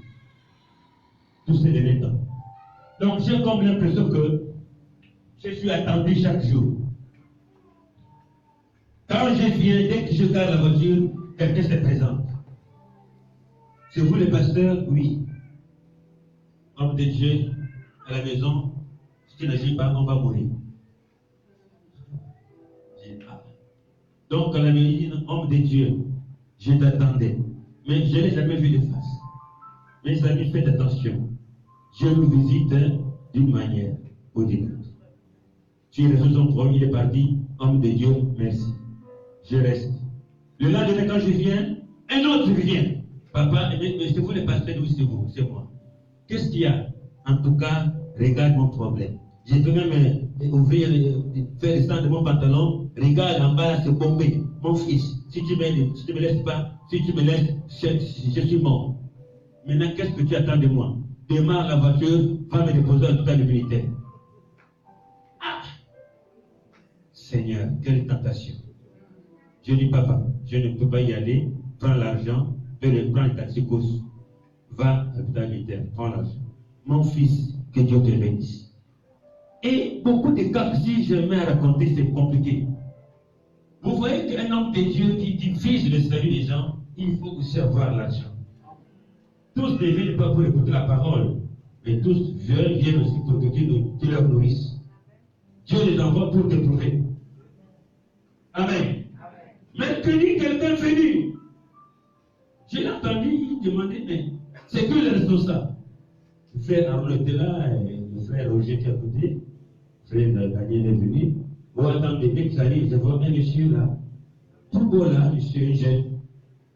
Tous ces derniers temps. Donc j'ai comme l'impression que je suis attendu chaque jour. Quand je viens, dès que je garde la voiture, quelqu'un se présente. C'est vous le pasteur? Oui. Homme de Dieu, à la maison, si tu n'agis pas, on va mourir. Donc à la maison, homme de Dieu, je t'attendais. Mais je ne l'ai jamais vu de face. Mes amis, faites attention. Je vous visite d'une manière ou d'une autre. Tu es résolu son problème, il est parti, homme de Dieu, merci. Je reste. Le lendemain, quand je viens, un autre vient. Papa, mais c'est vous le pasteur? Oui, c'est vous, c'est moi. Qu'est-ce qu'il y a? En tout cas, regarde mon problème. Je peux même ouvrir, faire le sang de mon pantalon. Regarde en bas, c'est bombé. Mon fils, si tu me laisses pas, si tu me laisses, je suis mort. Maintenant, qu'est-ce que tu attends de moi? Démarre la voiture, va me déposer en tout cas le militaire. Ah! Seigneur, quelle tentation. Je dis, papa, je ne peux pas y aller, prends l'argent, prends le taxi course, va à l'hôpital militaire, prends l'argent. Mon fils, que Dieu te bénisse. Et beaucoup de cas, si je mets à raconter, c'est compliqué. Vous voyez qu'un homme de Dieu qui diffuse le salut des gens, il faut aussi avoir l'argent. Tous ne viennent pas pour écouter la parole, mais tous viennent aussi pour que Dieu leur nourrisse. Dieu les envoie pour t'éprouver. Amen. Mercredi, quelqu'un est venu. J'ai entendu, il demandait, mais c'est que le responsable. Le frère Aaron était là, et le frère Roger qui est à côté, le frère Daniel est venu. Au attendre de dès qu'ils arrivent, je vois un monsieur là, tout beau là, monsieur jeune.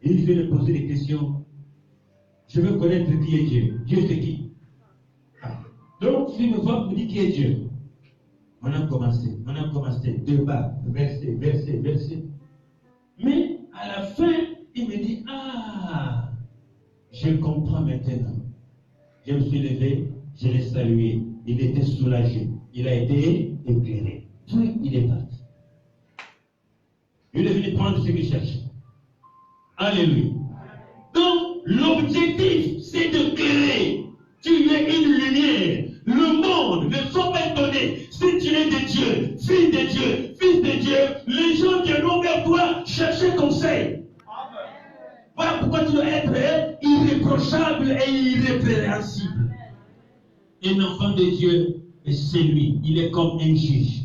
Il vient me poser des questions. Je veux connaître qui est Dieu. Dieu c'est qui? Donc, tu me vois, me dis qui est Dieu. On a commencé, débat, verset. Mais à la fin, il me dit, ah, je comprends maintenant. Je me suis levé, je l'ai salué. Il était soulagé. Il a été éclairé. Puis il est parti. Il est venu prendre ce qu'il cherchait. Alléluia. Donc, l'objectif, c'est de créer. Tu es une lumière. Le monde ne sont pas étonnés. Si tu es de Dieu, fille de Dieu, fils de Dieu, les gens viendront vers toi chercher conseil. Voilà pourquoi tu dois être irréprochable et irrépréhensible. Un enfant de Dieu, c'est lui. Il est comme un juge.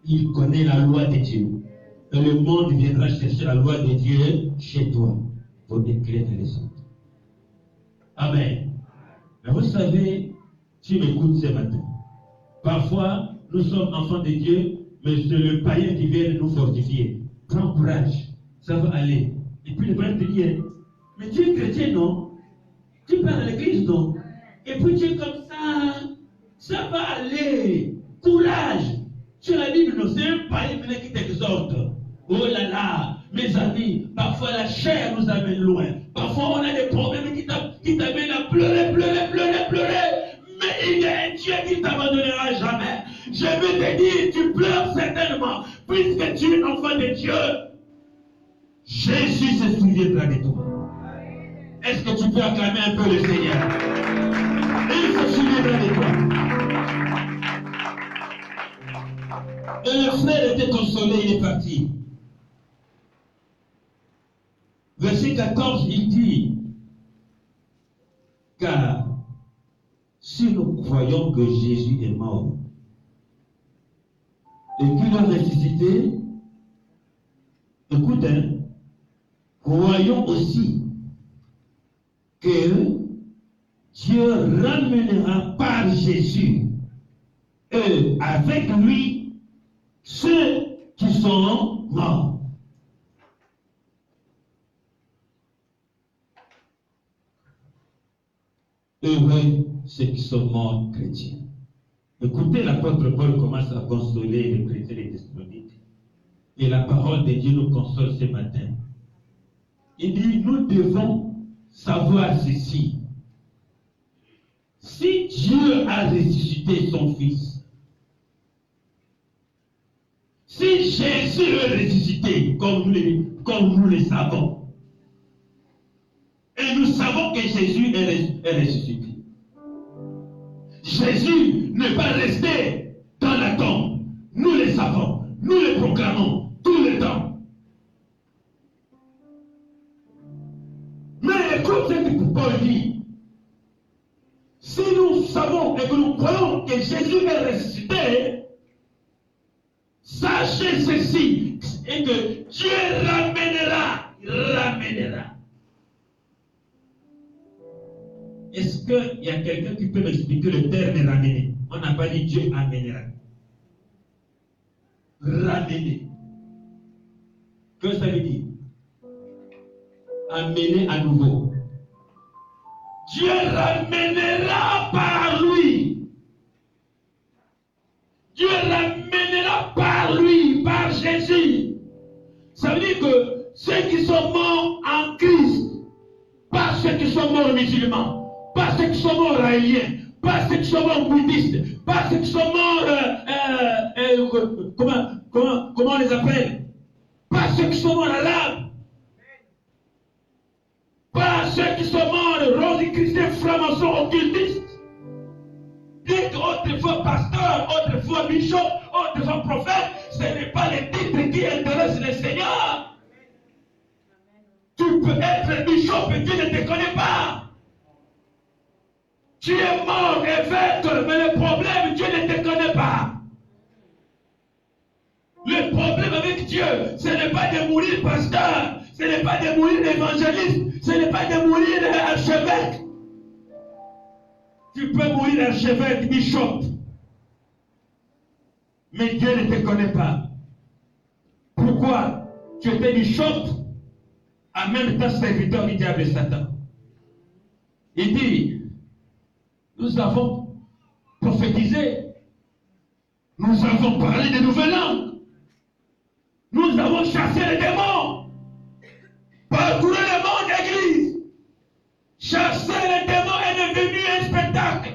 Il connaît la loi de Dieu. Et le monde viendra chercher la loi de Dieu chez toi pour éclairer les autres. Amen. Mais vous savez, tu m'écoutes ce matin. Parfois, nous sommes enfants de Dieu, mais c'est le païen qui vient nous fortifier. Prends courage, ça va aller. Et puis le païen te dit, mais tu es chrétien, non? Tu pars à l'église, non? Et puis tu es comme ça va aller. Courage. Sur la Bible, non, c'est un païen qui t'exhorte. Oh là là, mes amis, parfois la chair nous amène loin. Parfois on a des problèmes qui t'amènent à pleurer. Mais il y a un Dieu qui ne t'abandonnera jamais. Je veux te dire, tu pleures certainement, puisque tu es enfant de Dieu. Jésus se souviendra de toi. Est-ce que tu peux acclamer un peu le Seigneur? Il se souviendra de toi. Et le frère était consolé, il est parti. Verset 14, il dit, car si nous croyons que Jésus est mort et qu'il a ressuscité, écoutez, croyons aussi que Dieu ramènera par Jésus et avec lui ceux qui sont morts. Heureux ceux qui sont morts chrétiens. Écoutez, l'apôtre Paul commence à consoler les chrétiens des Thessaloniques. Et la parole de Dieu nous console ce matin. Il dit, nous devons savoir ceci. Si Dieu a ressuscité son Fils, si Jésus est ressuscité, comme nous le savons, et nous savons que Jésus est ressuscité. Jésus n'est pas resté dans la tombe. Nous le savons. Nous le proclamons tout le temps. Mais écoute ce que Paul dit. Si nous savons et que nous croyons que Jésus est ressuscité, sachez ceci, et que Dieu ramènera. Est-ce qu'il y a quelqu'un qui peut m'expliquer le terme ramener? On n'a pas dit Dieu amènera. Ramener. Que ça veut dire? Amener à nouveau. Dieu ramènera par lui. Dieu ramènera par lui, par Jésus. Ça veut dire que ceux qui sont morts en Christ, pas ceux qui sont morts musulmans, pas ceux qui sont morts raéliens, pas ceux qui sont morts bouddhistes, pas ceux qui sont morts, comment on les appelle? Pas ceux qui sont morts arabes, pas ceux qui sont morts rosicruciens, francs-maçons, occultistes. Dites autrefois pasteur, autrefois bishop, autrefois prophète, ce n'est pas les titres qui intéressent le Seigneur. Tu peux être bishop et Dieu ne te connaît pas. Tu es mort évêque, mais le problème, Dieu ne te connaît pas. Le problème avec Dieu, ce n'est pas de mourir pasteur, ce n'est pas de mourir évangéliste, ce n'est pas de mourir archevêque. Tu peux mourir archevêque, bishop, mais Dieu ne te connaît pas. Pourquoi? Tu étais bishop, en même temps serviteur du diable et Satan. Il dit, nous avons prophétisé, nous avons parlé de nouvelles langues, nous avons chassé les démons, parcouru le monde d'église. Chasser les démons est devenu un spectacle.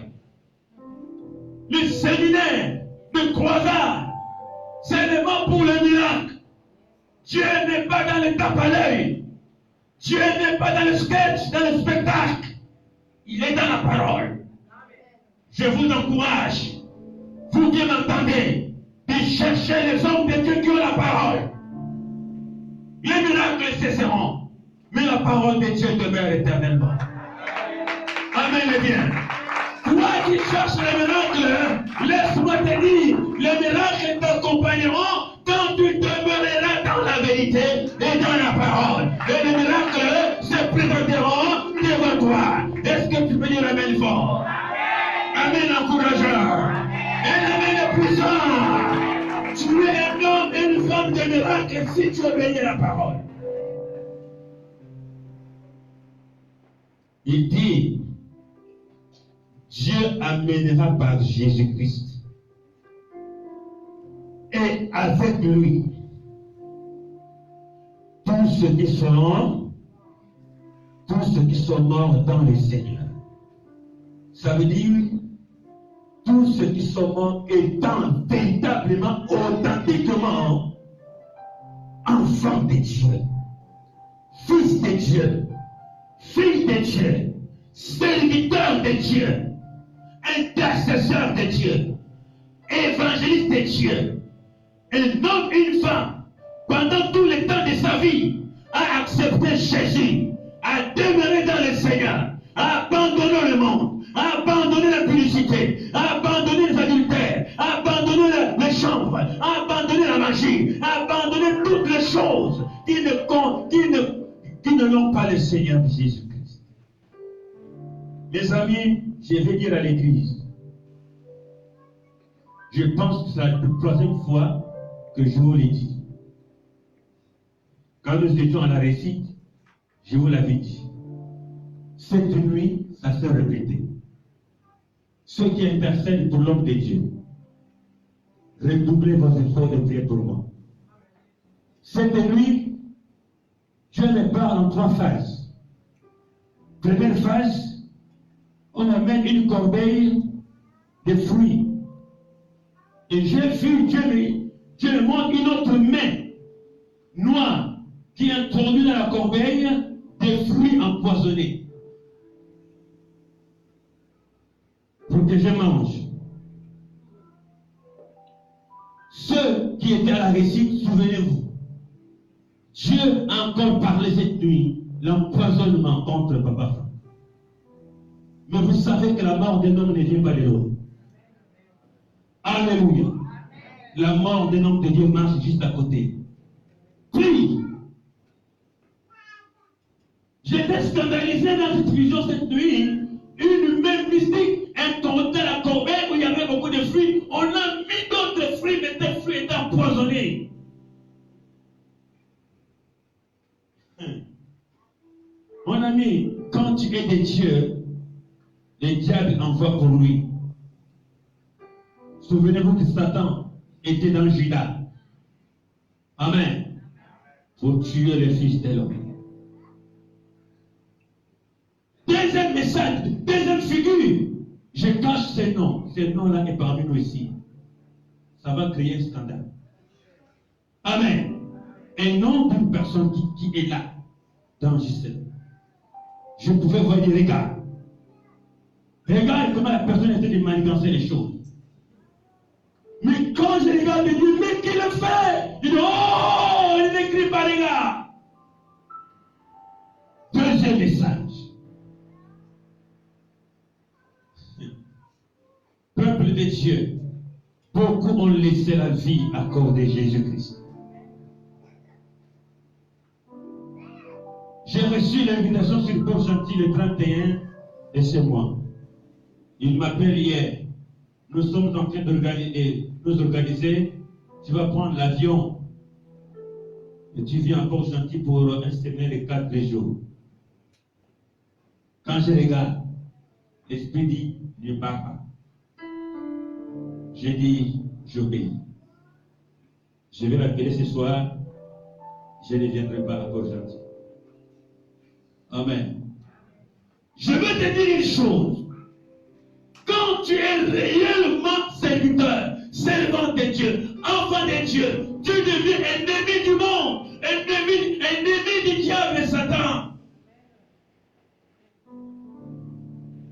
Le séminaire de croisade, c'est le mot pour le miracle. Dieu n'est pas dans les tapes à l'œil. Dieu n'est pas dans le sketch, dans le spectacle. Il est dans la parole. Je vous encourage, vous qui m'entendez, de chercher les hommes de Dieu qui ont la parole. Les miracles cesseront, mais la parole de Dieu demeure éternellement. Amen, les bien. Toi qui cherches les miracles, laisse-moi te dire, les miracles t'accompagneront quand tu demeureras dans la vérité et dans la parole. Et les miracles se présenteront devant toi. Est-ce que tu peux dire amen fort? Amen encourageant. Un amen puissant. Tu es un homme et une femme de miracles si tu obéis la parole. Il dit, Dieu amènera par Jésus-Christ et avec lui tous ceux qui sont morts dans le Seigneur. Ça veut dire tous ceux qui sont morts étant véritablement, authentiquement enfants de Dieu, fils de Dieu, fille de Dieu, serviteur de Dieu, intercesseur de Dieu, évangéliste de Dieu, un homme, une femme, pendant tout le temps de sa vie, a accepté Jésus, a demeuré dans le Seigneur, a abandonné le monde, a abandonné la publicité, a abandonné les adultères, a abandonné les chambres, a abandonné la magie, a abandonné toutes les choses qui ne l'ont pas le Seigneur Jésus-Christ. Mes amis, je vais dire à l'église, je pense que c'est la troisième fois que je vous l'ai dit. Quand nous étions à la récite, je vous l'avais dit. Cette nuit, ça s'est répété. Ceux qui intercèdent pour l'homme de Dieu, redoublez vos efforts de prier pour moi. Cette nuit, Dieu me parle en 3 phases. Première phase, on amène une corbeille de fruits. Et j'ai vu Dieu me montre une autre main noire qui introduit dans la corbeille des fruits empoisonnés. Pour que je mange. Ceux qui étaient à la récite, souvenez-vous, Dieu a encore parlé cette nuit, l'empoisonnement contre papa. Mais vous savez que la mort d'un homme ne vient pas de l'autre. Alléluia. La mort d'un homme de Dieu marche juste à côté. Puis, j'étais scandalisé dans cette vision cette nuit. Une même mystique introduite dans la corbeille où il y avait beaucoup de fruits. On a mis d'autres fruits, mais ces fruits étaient empoisonnés. Mon ami, quand tu es de Dieu, le diable envoie pour lui. Souvenez-vous que Satan était dans Judas. Amen. Pour tuer le fils de l'homme. Deuxième message, deuxième figure. Je cache ce nom. Ce nom-là est parmi nous ici. Ça va créer un scandale. Amen. Un nom d'une personne qui est là, dans Gisèle. Je pouvais voir des regards. Regarde comment la personne essaie de manigancer les choses. Mais quand je regarde, je dis, mais qui le fait? Je dis, oh, il n'écrit pas, les gars. Deuxième message. Peuple de Dieu, beaucoup ont laissé la vie à cause de Jésus-Christ. J'ai reçu l'invitation sur Port-Gentil le 31 de ce mois. Il m'appelle hier. Nous sommes en train nous organiser. Tu vas prendre l'avion et tu viens à Port-Gentil pour un semaine de 4 jours. Quand je regarde, L'esprit dit, ne pars pas. J'ai dit, j'obéis. Je vais l'appeler ce soir. Je ne viendrai pas aujourd'hui. Amen. Je veux te dire une chose. Quand tu es réellement serviteur, servant de Dieu, enfant de Dieu, tu deviens ennemi du monde, ennemi du diable et Satan.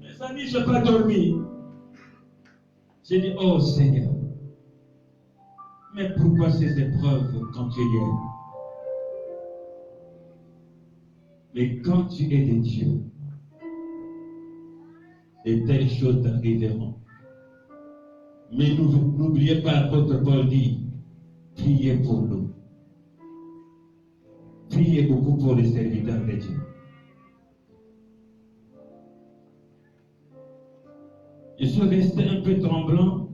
Mes amis, je n'ai pas dormi. J'ai dit, oh Seigneur, mais pourquoi ces épreuves continuent? Mais quand tu es de Dieu, de telles choses t'arriveront. Mais n'oubliez pas, l'apôtre Paul dit, priez pour nous. Priez beaucoup pour les serviteurs de Dieu. Je suis resté un peu tremblant.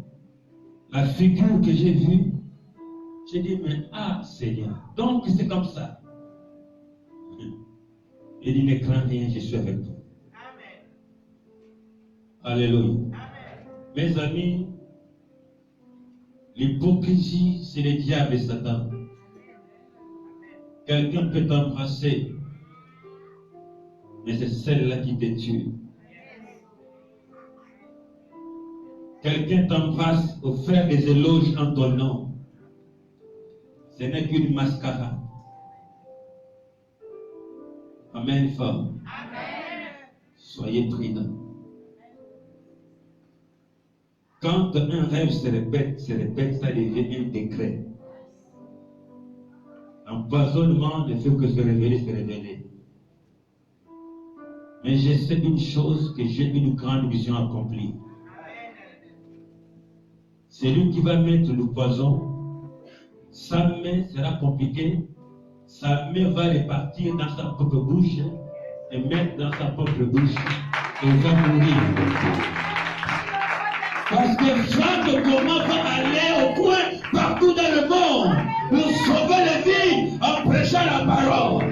La figure que j'ai vue, j'ai dit, mais ah Seigneur, donc c'est comme ça. Il dit, ne crains rien, je suis avec toi. Amen. Alléluia. Amen. Mes amis, l'hypocrisie, c'est le diable et Satan. Quelqu'un peut t'embrasser, mais c'est celle-là qui te tue. Quelqu'un t'embrasse pour faire des éloges en ton nom. Ce n'est qu'une mascarade. Amen, femme. Amen. Soyez prudents. Quand un rêve se répète, ça devient un décret. L'empoisonnement ne fait que se révéler. Mais je sais une chose, que j'ai une grande vision accomplie. Celui qui va mettre le poison, sa main sera compliquée, sa main va repartir dans sa propre bouche et mettre dans sa propre bouche et va mourir. Parce que Franck comment va aller au coin, partout dans le monde, pour sauver les vies en prêchant la parole.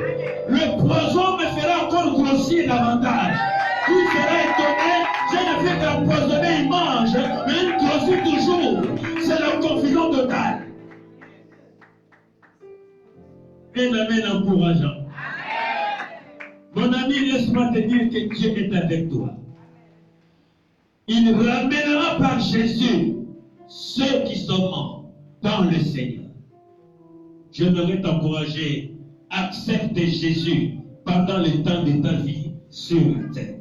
Le poison me fera encore grossir davantage. Tu seras étonné, je ne fais qu'empoisonner, il mange, mais il grossit toujours. C'est la confusion totale. Un amen encourageant. Mon ami, laisse-moi te dire que Dieu est avec toi. Il ramènera par Jésus ceux qui sont morts dans le Seigneur. Je voudrais t'encourager, accepte Jésus pendant le temps de ta vie sur la terre.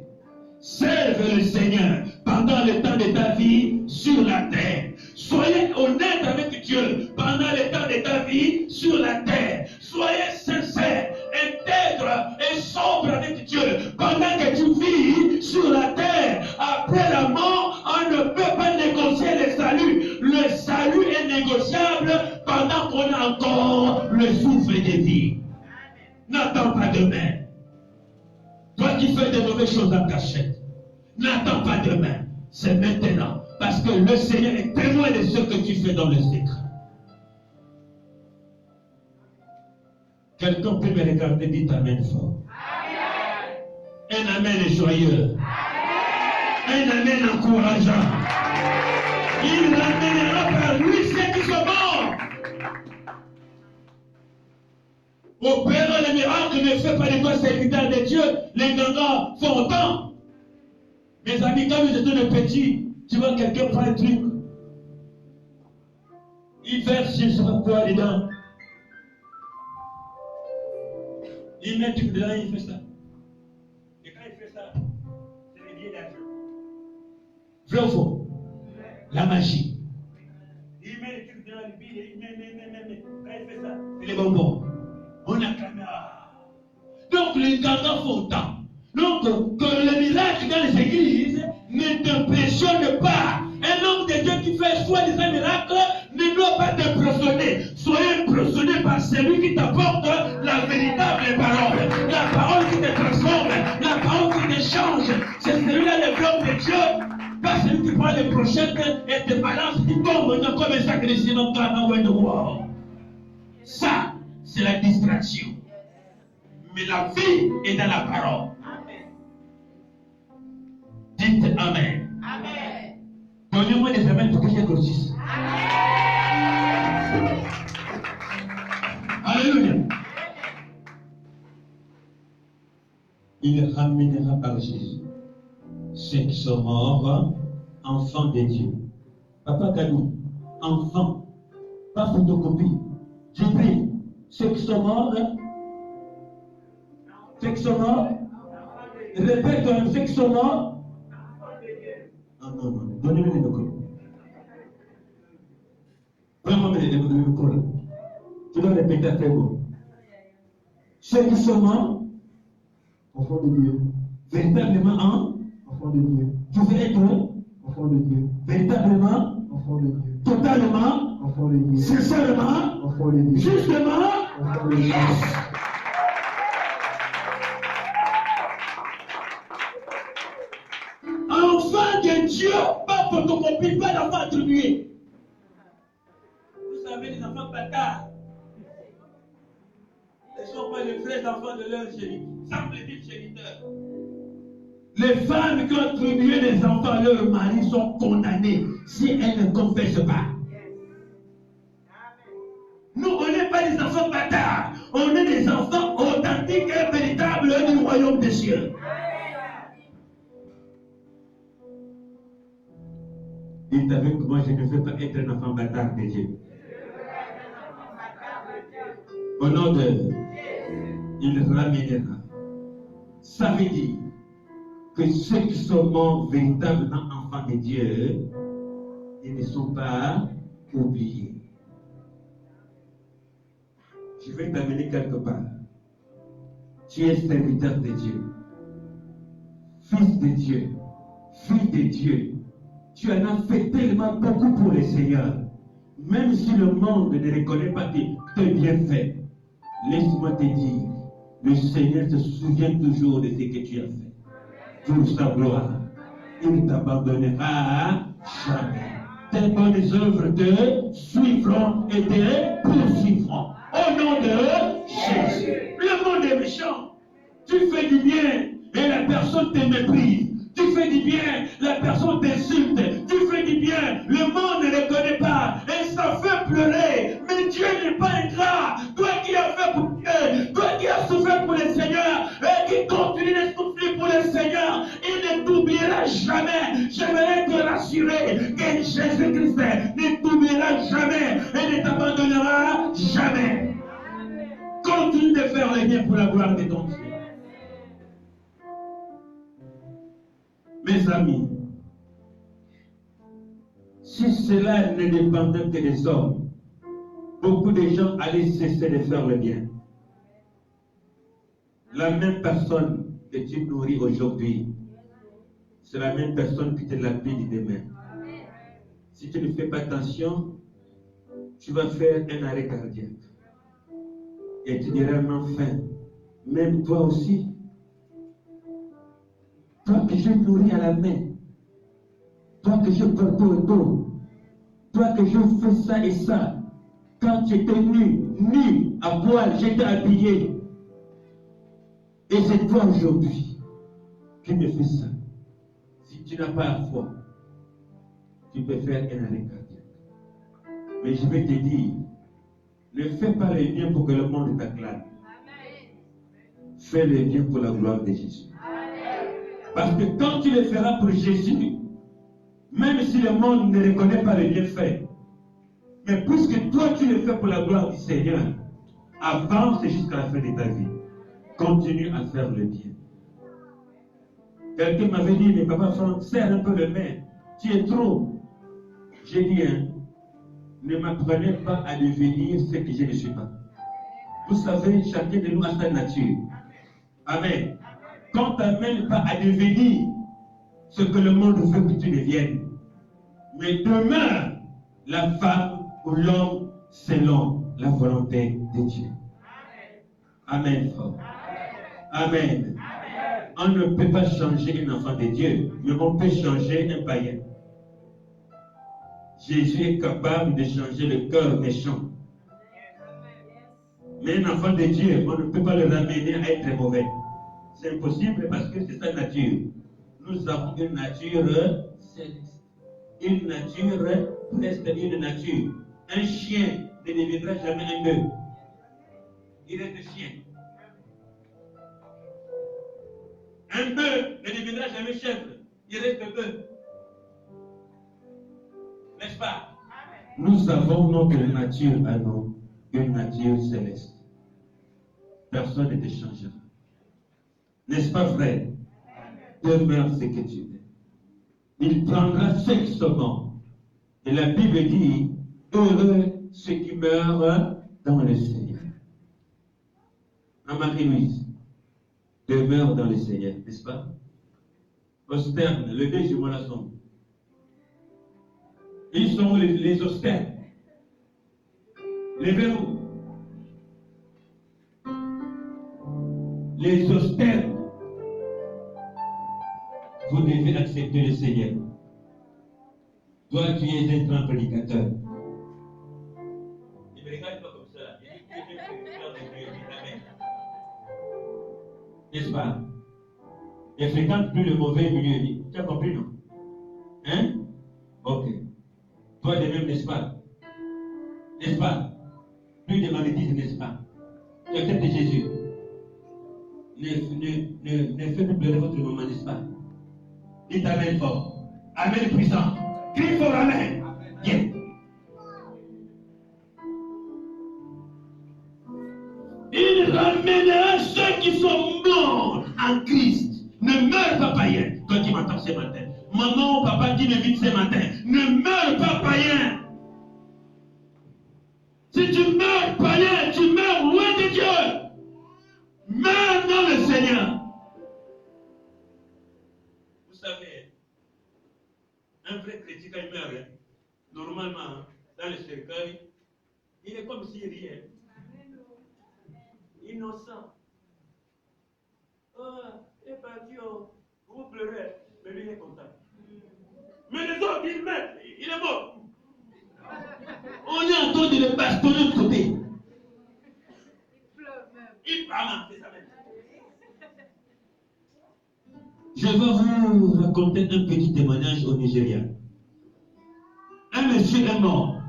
Serve le Seigneur pendant le temps de ta vie sur la terre. Soyez honnête avec Dieu pendant le temps de ta vie sur la terre. Soyez sincère, intègre et sobre avec Dieu pendant que tu vis sur la terre. Après la mort, on ne peut pas négocier le salut. Le salut est négociable pendant qu'on a encore le souffle de vie. N'attends pas demain. Toi qui fais des mauvaises choses en cachette, n'attends pas demain. C'est maintenant. Parce que le Seigneur est témoin de ce que tu fais dans le secret. Quelqu'un peut me regarder, dites amen fort. Amen. Un amen joyeux. Amen. Un amen encourageant. Il ramènera par lui ceux qui sont morts. Opérant les miracles ne fait pas de toi serviteur de Dieu. Les gangas font autant. Mes amis, quand vous êtes petits, tu vois quelqu'un prend un truc. Il verse je ne sais pas quoi dedans. Il met un truc dedans, il fait ça. Et quand il fait ça, c'est les billets d'argent. Vrai ou faux? La magie. Il met les trucs dedans, les billets, il met. Quand il fait ça, c'est les bonbons. On a caméra. Donc les gars font tant. Donc, que le miracle dans les églises ne t'impressionne pas. Un homme de Dieu qui fait soi-disant miracle ne doit pas t'impressionner. Soyez impressionné par celui qui t'apporte la véritable parole. La parole qui te transforme, la parole qui te change. C'est celui-là le homme de Dieu. Pas celui qui prend les brochettes et te balance, qui tombe comme un sac de ciment dans le world. Ça, c'est la distraction. Mais la vie est dans la parole. Dites Amen. Amen. Donnez-moi des amens pour que je grossisse. Alléluia. Il ramènera par Jésus ceux qui sont morts, enfants de Dieu. Papa Gadou, enfants, pas photocopie. J'ai pris ceux qui sont morts, répète ceux qui sont morts. Non, donnez-moi les micros. Prends-moi les micros. Tu dois répéter après vous. Ceux qui sont morts, enfants de Dieu, véritablement enfants de Dieu, tu veux être enfants de Dieu, véritablement, enfants de Dieu, totalement, enfants de Dieu, sincèrement, enfants de Dieu, justement, enfants de Dieu. yes. Enfant de Dieu, pas photocopie, pas d'enfant attribué. Vous savez, les enfants bâtards, ils ne sont pas les vrais enfants de leur géniteur, semblent les géniteurs. Les femmes qui ont attribué des enfants à leur mari sont condamnées si elles ne confessent pas. Nous, on n'est pas des enfants bâtards, on est des enfants authentiques et véritables du royaume des cieux. Dites avec moi, je ne veux pas être un enfant bâtard de Dieu. Au nom de Jésus, il ramènera. Ça veut dire que ceux qui sont morts véritablement enfants de Dieu, ils ne sont pas oubliés. Je vais t'amener quelque part. Tu es serviteur de Dieu, fils de Dieu, fille de Dieu. Tu en as fait tellement beaucoup pour le Seigneur. Même si le monde ne reconnaît pas tes bienfaits, laisse-moi te dire, le Seigneur se souvient toujours de ce que tu as fait. Pour sa gloire, il ne t'abandonnera jamais. Tes bonnes œuvres te suivront et te poursuivront. Au nom de Jésus. Le monde est méchant. Tu fais du bien et la personne te méprise. Tu fais du bien, la personne t'insulte. Tu fais du bien, le monde ne le connaît pas. Et ça fait pleurer. Mais Dieu n'est pas ingrat. Toi qui as fait pour Dieu, toi qui as souffert pour le Seigneur, et qui continue de souffrir pour le Seigneur, il ne t'oubliera jamais. J'aimerais te rassurer que Jésus-Christ ne t'oubliera jamais et ne t'abandonnera jamais. Continue de faire le bien pour la gloire de ton Dieu. Mes amis, si cela ne dépendait que des hommes, beaucoup de gens allaient cesser de faire le bien. La même personne que tu nourris aujourd'hui, c'est la même personne qui te lapide demain. Si tu ne fais pas attention, tu vas faire un arrêt cardiaque. Et tu diras enfin, même toi aussi, toi que je nourris à la main, toi que je porte au dos, toi que je fais ça et ça, quand tu étais nu, à poil, j'étais habillé. Et c'est toi aujourd'hui qui me fais ça. Si tu n'as pas la foi, tu peux faire un arrêt cardiaque. Mais je vais te dire, ne fais pas le bien pour que le monde t'acclame. Fais le bien pour la gloire de Jésus. Parce que quand tu le feras pour Jésus, même si le monde ne reconnaît pas le bienfait, mais puisque toi tu le fais pour la gloire du Seigneur, avance jusqu'à la fin de ta vie. Continue à faire le bien. Quelqu'un m'avait dit, mais papa Franck, serre un peu le main. Tu es trop. J'ai dit, ne m'apprenez pas à devenir ce que je ne suis pas. Vous savez, chacun de nous a sa nature. Amen. Qu'on ne t'amène pas à devenir ce que le monde veut que tu deviennes. Mais demeure la femme ou l'homme selon la volonté de Dieu. Amen, frère. Amen. On ne peut pas changer un enfant de Dieu, mais on peut changer un païen. Jésus est capable de changer le cœur méchant. Mais un enfant de Dieu, on ne peut pas le ramener à être mauvais. C'est impossible parce que c'est sa nature. nous avons une nature céleste. Une nature reste une nature. Un chien ne deviendra jamais un bœuf. Il reste chien. Un bœuf ne deviendra jamais chèvre. Il reste bœuf. N'est-ce pas? Nous avons notre nature à nous, une nature céleste. Personne ne te changera. N'est-ce pas vrai? Demeure ce que tu es. Il prendra sexement. Et la Bible dit, heureux ceux qui meurent dans le Seigneur. Marie-Louise, demeure dans le Seigneur, n'est-ce pas? Austerne, le deux jumeaux là sont. Ils sont les austères. Levez-vous. Les austères. Vous devez accepter le Seigneur. Toi, tu es un grand prédicateur. Ne me regarde pas comme ça. N'est-ce pas? Ne fréquente plus le mauvais milieu. Tu as compris, non? Hein? Ok. Toi de même, n'est-ce pas? N'est-ce pas? Plus de banditisme, n'est-ce pas? Tu acceptes Jésus. Ne faites plus pleurer votre maman, n'est-ce pas? Dites Amen fort. Amen puissant. Crie fort Amen. Bien. Il ramènera ceux qui sont morts en Christ. Ne meurs pas païen. Toi qui m'entends ce matin. Maman ou papa qui m'invite ce matin. Ne meurs pas païen. Si tu meurs païen, tu meurs loin de Dieu. Meurs dans le Seigneur. Vous savez, un vrai chrétien quand il meurt, normalement, dans le cercueil, il est comme s'il riait. Innocent. Oh, il est parti, vous pleurez, mais lui il est content. Mais les autres, ils meurent, il est mort. On est en train de le bastonner de côté. Il parle, c'est ça même. Je vais vous raconter un petit témoignage au Nigeria. Un monsieur est mort.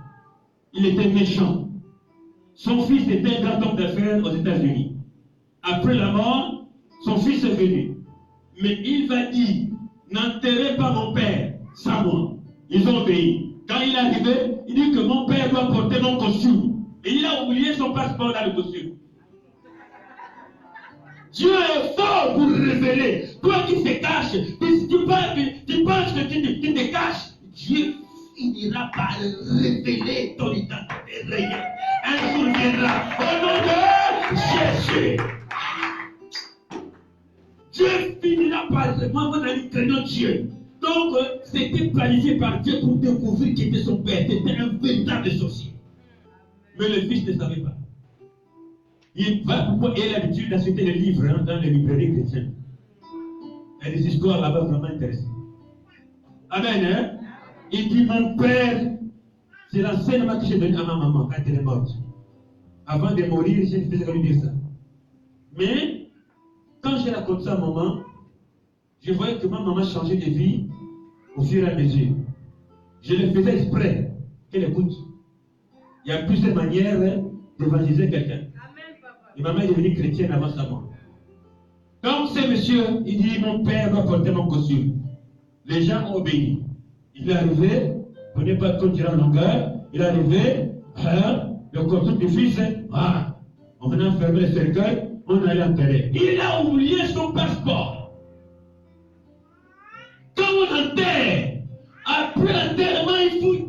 Il était méchant. Son fils était un grand homme d'affaires aux États-Unis. Après la mort, son fils est venu. Mais il va dire, n'enterrez pas mon père sans moi. Ils ont obéi. Quand il est arrivé, il dit que mon père doit porter mon costume. Et il a oublié son passeport dans le costume. Dieu est fort pour révéler. Toi qui te caches, tu penses que tu te caches. Dieu finira par révéler ton identité réelle. Un jour viendra au nom de Jésus. Dieu finira par révéler. Moi, mon ami, craignant Dieu. Donc, c'était planifié par Dieu pour découvrir qui était son père. C'était un véritable sorcier. Mais le fils ne savait pas. Il a l'habitude d'acheter des livres dans les librairies chrétiennes. Et des histoires là-bas vraiment intéressantes. Amen, hein? Il dit, mon père, c'est l'enseignement que j'ai donné à ma maman quand elle est morte. Avant de mourir, je ne faisais que lui dire ça. Mais, quand je raconte ça à maman, je voyais que ma maman changeait de vie au fur et à mesure. Je le faisais exprès qu'elle écoute. Il y a plusieurs manières d'évangéliser quelqu'un. Et maman est devenue chrétienne avant sa mort. Donc, ce monsieur, il dit, mon père va porter mon costume. Les gens ont obéi. Il est arrivé, prenez pas de compte en longueur, il est arrivé, le costume du fils, on venait fermer le cercueil, on allait enterrer. Il a oublié son passeport. Quand on enterre, après l'enterrement, il fouille.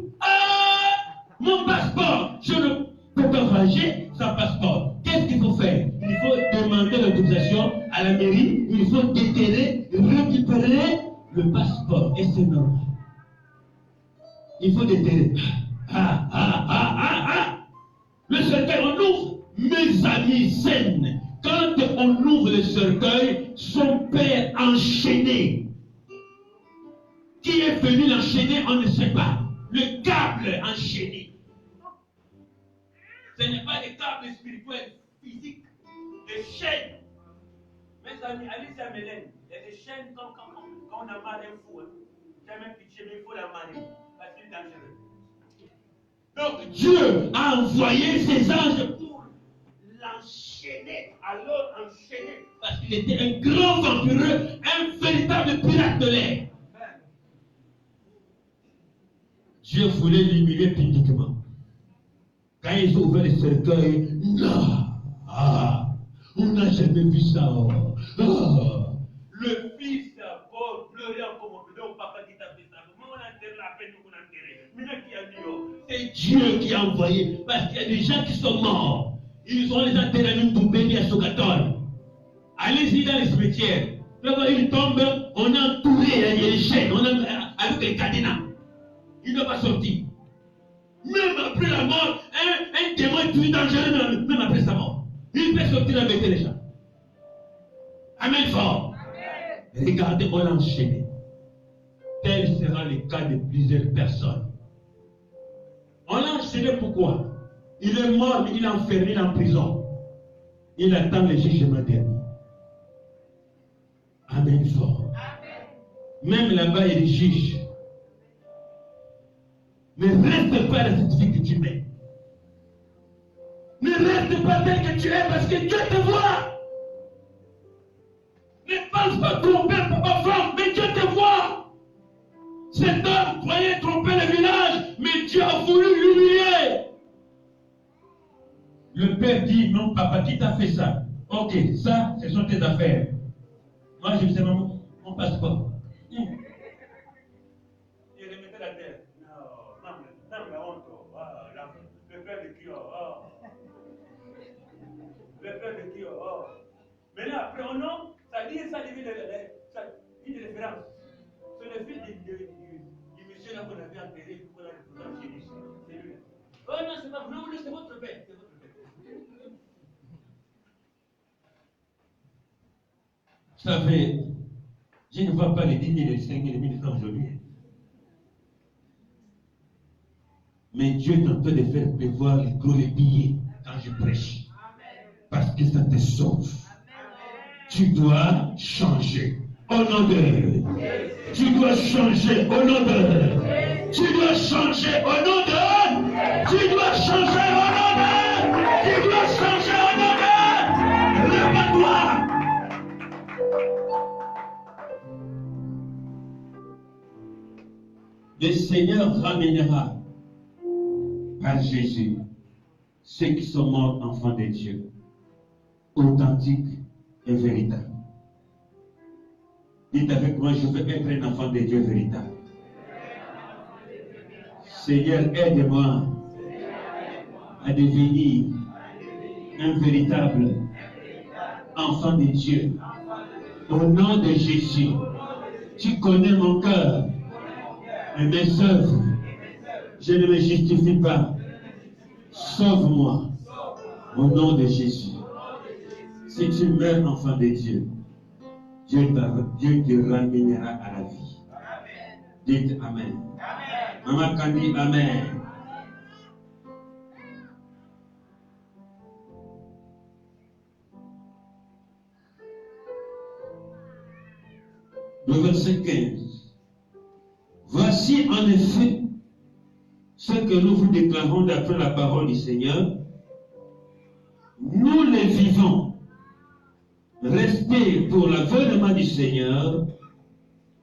Mon passeport, je ne peux pas ranger son passeport. Qu'est-ce qu'il faut faire? Il faut demander l'autorisation à la mairie, il faut déterrer, récupérer le passeport. Et c'est normal. Il faut déterrer. Le cercueil, on ouvre. Mes amis saines, quand on ouvre le cercueil, son père enchaîné. Qui est venu l'enchaîner, on ne sait pas. Le câble enchaîné. Ce n'est pas des câbles spirituels, physiques, des chaînes. Mais amis, allez-y à Mélène. Il y a des chaînes quand on amarre un fou. Hein. J'ai même pitié, mais il faut l'amarrer. Parce qu'il est dangereux. Donc Dieu a envoyé ses anges pour l'enchaîner. Alors enchaîner. Parce qu'il était un grand vampireux, un véritable pirate de l'air. Dieu voulait l'humilier publiquement. Quand ils ont ouvert les cercueils, non. On n'a jamais vu ça. Le fils d'abord pleurait en commandant au papa qui t'a fait ça. Comment on enterre la peine qu'on enterre? Mais qui a dit, c'est Dieu qui a envoyé. Parce qu'il y a des gens qui sont morts. Ils ont les enterrés à une poubelle à Sogatol. Allez-y dans les cimetières. Là-bas, ils tombent, on a entouré, il y a des chaînes, on a avec les cadenas. Il ne doit pas sortir. Même après la mort, un démon est plus dangereux, même après sa mort. Il peut sortir avec les gens. Amen fort. Amen. Regardez, on l'a enchaîné. Tel sera le cas de plusieurs personnes. On l'a enchaîné pourquoi? Il est mort, il est enfermé, il est en prison. Il attend le jugement dernier. Amen fort. Amen. Même là-bas, il y a des juges. Ne reste pas dans cette vie que tu mets. Ne reste pas tel que tu es parce que Dieu te voit. Ne pense pas tromper papa femme, mais Dieu te voit. Cet homme croyait tromper le village, mais Dieu a voulu l'humilier. Le père dit, non papa, qui t'a fait ça? Ok, ça, ce sont tes affaires. Moi, je sais mon passeport. Il remettait la terre. Non, la honte. Le père de qui? Le père de qui? Mais là, après, oh non, ça dit une référence. C'est le fils du monsieur là qu'on avait enterré pour la référence chez lui. C'est lui. Oh non, c'est pas vous, non, c'est votre père. C'est votre père. Vous savez, je ne vois pas les 10 000 et les 5 000 et 1000 francs aujourd'hui. Mais Dieu est en train de faire prévoir les gros billets quand je prêche. Parce que ça te sauve. Tu dois changer au nom de. Tu dois changer au nom de. Tu dois changer au nom de. Tu dois changer au nom de. Tu dois changer au nom de. Lève-toi. Le Seigneur ramènera par Jésus ceux qui sont morts enfants de Dieu, authentiques et véritables. Dites avec moi, je veux être un enfant de Dieu véritable. Seigneur, aide-moi à devenir un véritable enfant de Dieu. Au nom de Jésus, tu connais mon cœur et mes œuvres. Je ne me justifie pas. Sauve-moi au nom de Jésus. Si tu meurs enfant de Dieu, Dieu te ramènera à la vie. Dites Amen. Maman Kandi, Amen. Le verset 15. Voici en effet ce que nous vous déclarons d'après la parole du Seigneur. Nous les vivons. Restez pour l'avènement du Seigneur.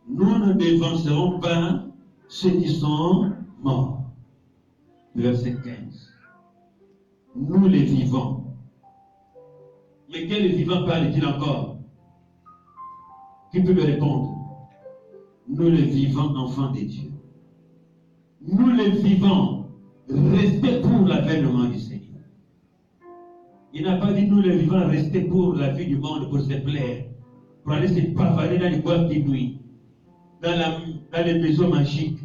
Nous ne dévancerons pas ceux qui sont morts. Verset 15. Nous les vivons. Mais quel vivant parle-t-il encore? Qui peut me répondre? Nous les vivons, enfants de Dieu. Nous les vivons. Restez pour l'avènement du Seigneur. Il n'a pas dit nous les vivants, restez pour la vie du monde, pour se plaire, pour aller se pavaner dans les boîtes de nuit, dans les maisons magiques.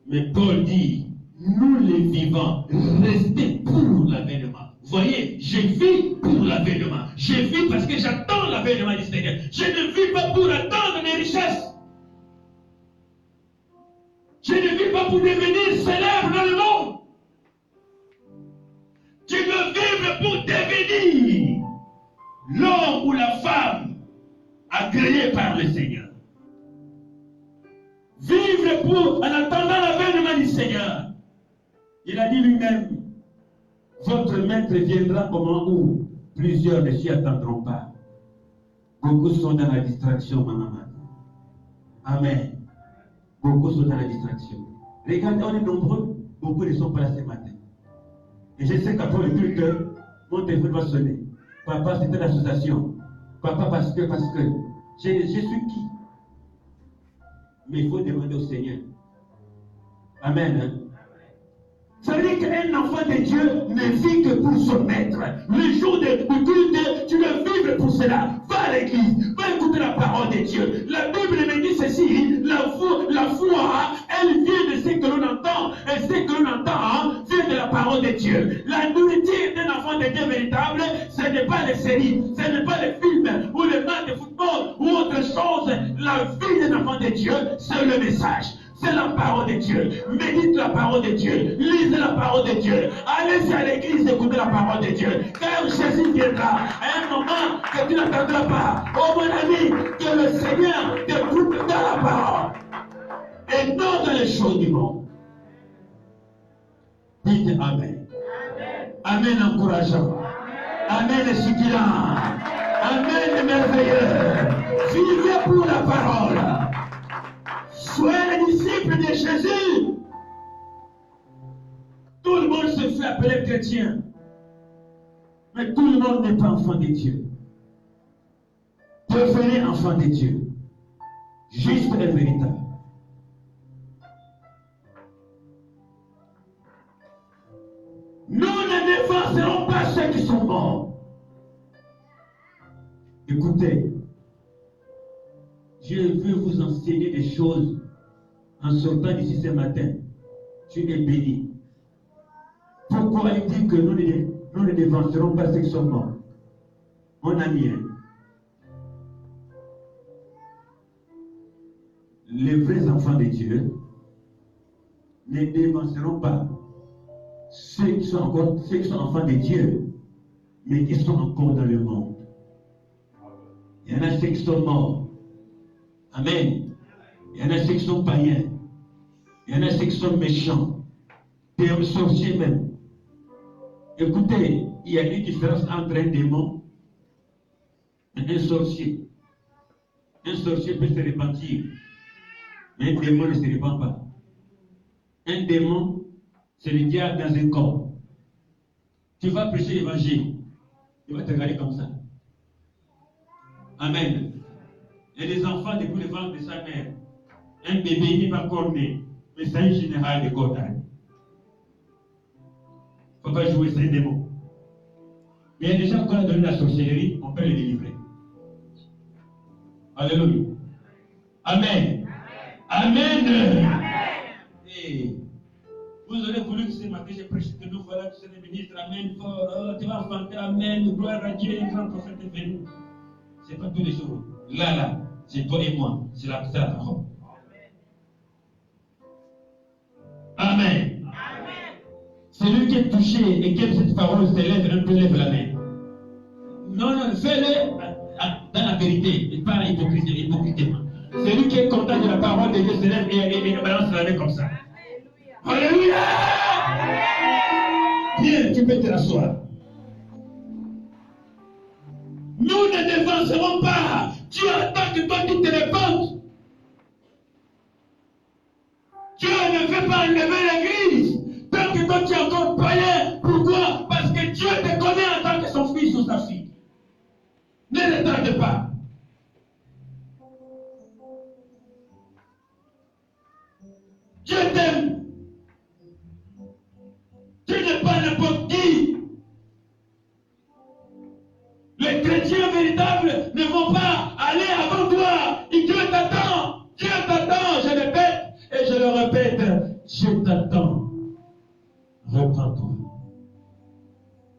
Mais Paul dit, nous les vivants, restez pour l'avènement. Voyez, je vis pour l'avènement. Je vis parce que j'attends l'avènement du Seigneur. Je ne vis pas pour attendre les richesses. Je ne vis pas pour devenir célèbre dans le monde. Tu veux vivre pour devenir l'homme ou la femme agréé par le Seigneur. Vivre en attendant l'avènement du Seigneur. Il a dit lui-même, votre maître viendra au moment où plusieurs ne s'y attendront pas. Beaucoup sont dans la distraction, ma maman. Amen. Beaucoup sont dans la distraction. Regardez, on est nombreux, beaucoup ne sont pas là ce matin. Et je sais qu'après le culte, mon téléphone va sonner. Papa, c'était l'association. Papa, parce que, je suis qui? Mais il faut demander au Seigneur. Amen. Hein? Ça veut dire qu'un enfant de Dieu ne vit que pour son maître. Le jour du culte, tu veux vivre pour cela. Va à l'église, va écouter la parole de Dieu. La Bible me dit ceci, la foi, elle vient de ce que l'on entend. Et ce que l'on entend vient de la parole de Dieu. La nourriture d'un enfant de Dieu véritable, ce n'est pas les séries, ce n'est pas les films ou les matchs de football ou autre chose. La vie d'un enfant de Dieu, c'est le message. C'est la parole de Dieu. Médite la parole de Dieu. Lisez la parole de Dieu. Allez à l'église écouter la parole de Dieu. Car Jésus viendra à un moment que tu n'attendras pas. Oh mon ami, que le Seigneur te coupe dans la parole. Et non dans les choses du monde. Dites Amen. Amen encourageant. Amen stimulant. Amen merveilleux. Vivez pour la parole. Soyez les disciples de Jésus. Tout le monde se fait appeler chrétien. Mais tout le monde n'est pas enfant de Dieu. Devenez enfant de Dieu. Juste et véritable. Nous ne défenserons pas ceux qui sont morts. Écoutez, je veux vous enseigner des choses en sortant d'ici ce matin. Tu es béni. Pourquoi il dit que nous ne dévancerons pas ceux qui sont morts? Mon ami, les vrais enfants de Dieu ne dévanceront pas ceux qui sont enfants de Dieu, mais qui sont encore dans le monde. Il y en a ceux qui sont morts. Amen. Il y en a ceux qui sont païens. Il y en a ceux qui sont méchants. Des sorciers même. Écoutez, il y a une différence entre un démon et un sorcier. Un sorcier peut se repentir, mais un démon ne se repent pas. Un démon, c'est le diable dans un corps. Tu vas prêcher l'évangile. Il va te regarder comme ça. Amen. Et les enfants depuis le ventre de sa mère. Un bébé, il n'est pas encore né, mais c'est un général de corps. Il ne faut pas jouer, c'est un démon. Mais il y a des gens qui ont donné la sorcellerie, on peut les délivrer. Alléluia. Amen. Amen. Amen. Et vous aurez voulu que ce matin je prêche que nous voilà, tu es le ministre. Amen. Tu vas chanter. Amen. Gloire à Dieu, un grand prophète est venu. Ce n'est pas tous les jours. Là, c'est toi et moi. C'est la parole. Amen. Amen. Celui qui est touché et qui aime cette parole se lève un peu, lève la main. Non, fais-le dans la vérité et pas hypocritement. Celui qui est content de la parole de Dieu se lève et balance la main comme ça. Alléluia. Bien, tu peux te rasseoir. Nous ne dévancerons pas. Dieu attend que toi tu te répandes. Dieu ne veut pas enlever l'église tant que toi tu es encore païen. Pourquoi? Parce que Dieu te connaît en tant que son fils ou sa fille. Ne le tarde pas. Dieu t'aime. Tu n'es pas n'importe qui. Les chrétiens véritables ne vont pas aller avant toi. Et Dieu t'attend. Dieu t'attend, je répète et je le répète. Dieu t'attend. Reprends-toi.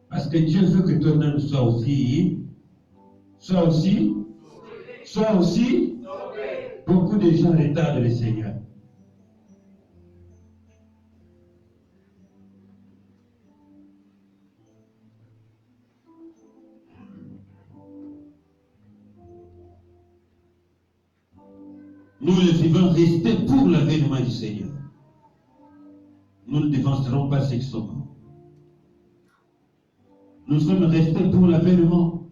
Parce que Dieu veut que toi-même sois aussi beaucoup de gens retardent le Seigneur. nous devons rester pour l'avènement du Seigneur. Nous ne dévancerons pas ceux qui sont morts. Nous sommes restés pour l'avènement.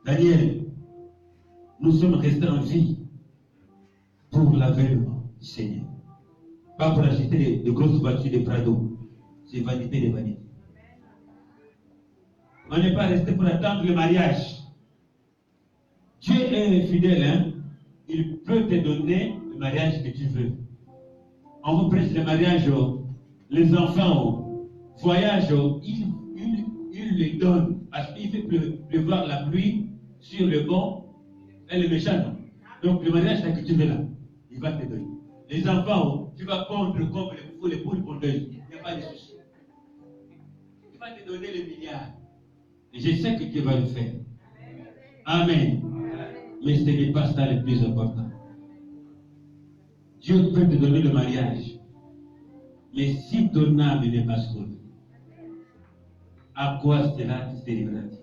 Daniel, nous sommes restés en vie pour l'avènement du Seigneur. Pas pour acheter de grosses voitures de Prado. C'est vanité de vanité. On n'est pas resté pour attendre le mariage. Dieu est fidèle, hein? Il peut te donner le mariage que tu veux. On vous prêche le mariage, les enfants, voyage, il les donne parce qu'il fait pleuvoir la pluie sur le bon et le méchant. Non? Donc le mariage là que tu veux là, il va te donner. Les enfants, tu vas pondre comme les poules pondeuses. Il n'y a pas de souci. Il va te donner les milliards. Et je sais que Dieu va le faire. Amen. Mais ce n'est pas ça le plus important. Dieu peut te donner le mariage. Mais si ton âme n'est pas sauvée, à quoi cela servira-t-il?